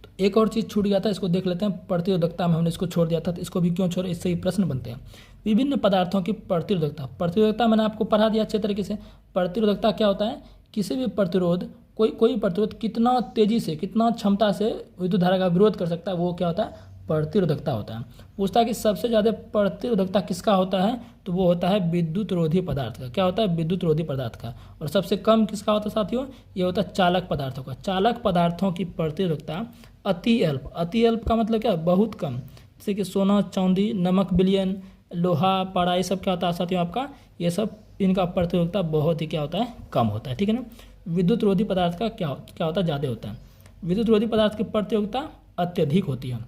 Speaker 1: तो एक और चीज़ छूट गया था, इसको देख लेते हैं। प्रतिरोधकता में हमने इसको छोड़ दिया था, तो इसको भी क्यों छोड़े, इससे ही प्रश्न बनते हैं। विभिन्न पदार्थों की प्रतिरोधकता। प्रतिरोधकता मैंने आपको पढ़ा दिया अच्छे तरीके से। प्रतिरोधकता क्या होता है, किसी भी प्रतिरोध, कोई प्रतिरोध कितना तेजी से, कितना क्षमता से विद्युत धारा का विरोध कर सकता है, वो क्या होता है, प्रतिरोधकता होता है। पूछता है कि सबसे ज़्यादा प्रतिरोधकता किसका होता है, तो वो होता है विद्युत रोधी पदार्थ का। क्या होता है, विद्युत रोधी पदार्थ का। और सबसे कम किसका होता है साथियों, ये होता है चालक पदार्थों का। चालक पदार्थों की प्रतिरोधकता अति अल्प। अति अल्प का मतलब क्या है, बहुत कम। जैसे कि सोना, चांदी, नमक, विलयन, लोहा, पारा, ये सब क्या होता है साथियों आपका, ये सब इनका प्रतिरोधकता बहुत ही क्या होता है, कम होता है। ठीक है ना। विद्युत रोधी पदार्थ का क्या होता है, ज़्यादा होता है। विद्युत रोधी पदार्थ की प्रतिरोधकता अत्यधिक होती है।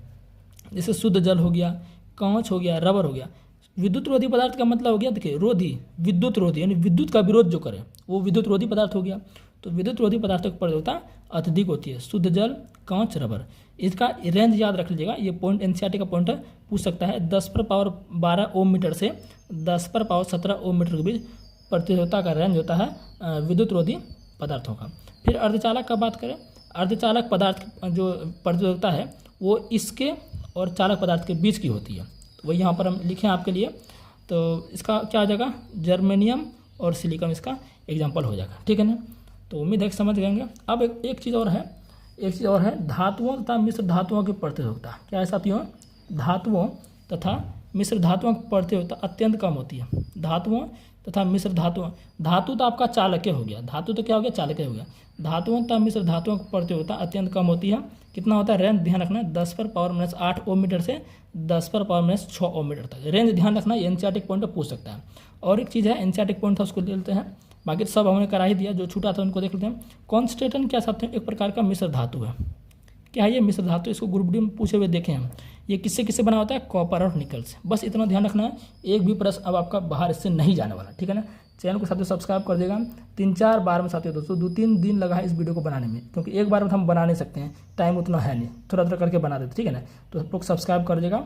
Speaker 1: जैसे शुद्ध जल हो गया, कांच हो गया, रबर हो गया। विद्युत रोधी पदार्थ का मतलब हो गया, देखिए रोधी, विद्युत रोधी यानी विद्युत का विरोध जो करे वो विद्युत रोधी पदार्थ हो गया। तो विद्युत रोधी पदार्थों की प्रतिरोधकता अत्यधिक होती है। शुद्ध जल, कांच, रबर। इसका रेंज याद रख लीजिएगा, ये पॉइंट एनसीईआरटी का पॉइंट है, पूछ सकता है। 10⁻12 ओम मीटर से 10⁻17 ओम मीटर के बीच प्रतिरोधकता का रेंज होता है विद्युत रोधी पदार्थों का। फिर अर्धचालक का बात करें, अर्धचालक पदार्थ जो प्रतिरोधकता है वो इसके और चालक पदार्थ के बीच की होती है। तो वही यहाँ पर हम लिखे हैं आपके लिए। तो इसका क्या हो जाएगा, जर्मेनियम और सिलिकॉन इसका एग्जाम्पल हो जाएगा। ठीक है ना। तो उम्मीद है कि समझ गएंगे। अब एक चीज़ और है, धातुओं तथा मिश्र धातुओं की प्रतिरोधकता। क्या है साथियों, धातुओं तथा मिश्र धातुओं की प्रतिरोधकता अत्यंत कम होती है। धातुओं तथा मिश्र धातुओं, धातु तो आपका चालकीय हो गया, धातु तो क्या हो गया, चालकीय हो गया। धातुओं तथा मिश्र धातुओं की प्रतिरोधकता अत्यंत कम होती है। कितना होता है, रेंज ध्यान रखना है 10⁻⁻8 ओम मीटर से 10⁻⁻6 ओम मीटर तक। रेंज ध्यान रखना है, एनसीईआरटी पॉइंट पर पूछ सकता है। और एक चीज़ है, एनसीईआरटी पॉइंट था उसको ले लेते हैं, बाकी सब हमने करा ही दिया, जो छूटा था उनको देख लेते हैं। कॉन्स्टेंटन क्या साथ में एक प्रकार का मिश्र धातु है। क्या है ये मिश्र धातु, इसको ग्रुप डी में पूछे हुए देखें हम। ये किससे किससे बना होता है, कॉपर और निकल से। बस इतना ध्यान रखना है, एक भी प्रश्न अब आपका बाहर इससे नहीं जाने वाला। ठीक है ना। चैनल को साथियों सब्सक्राइब कर देगा। 3-4 बार में साथियों दोस्तों 2-3 दिन लगा है इस वीडियो को बनाने में, क्योंकि एक बार में हम बना नहीं सकते हैं, टाइम उतना है नहीं, थोड़ा थोड़ा करके बना देते। ठीक है ना। तो आप लोग सब्सक्राइब कर देगा।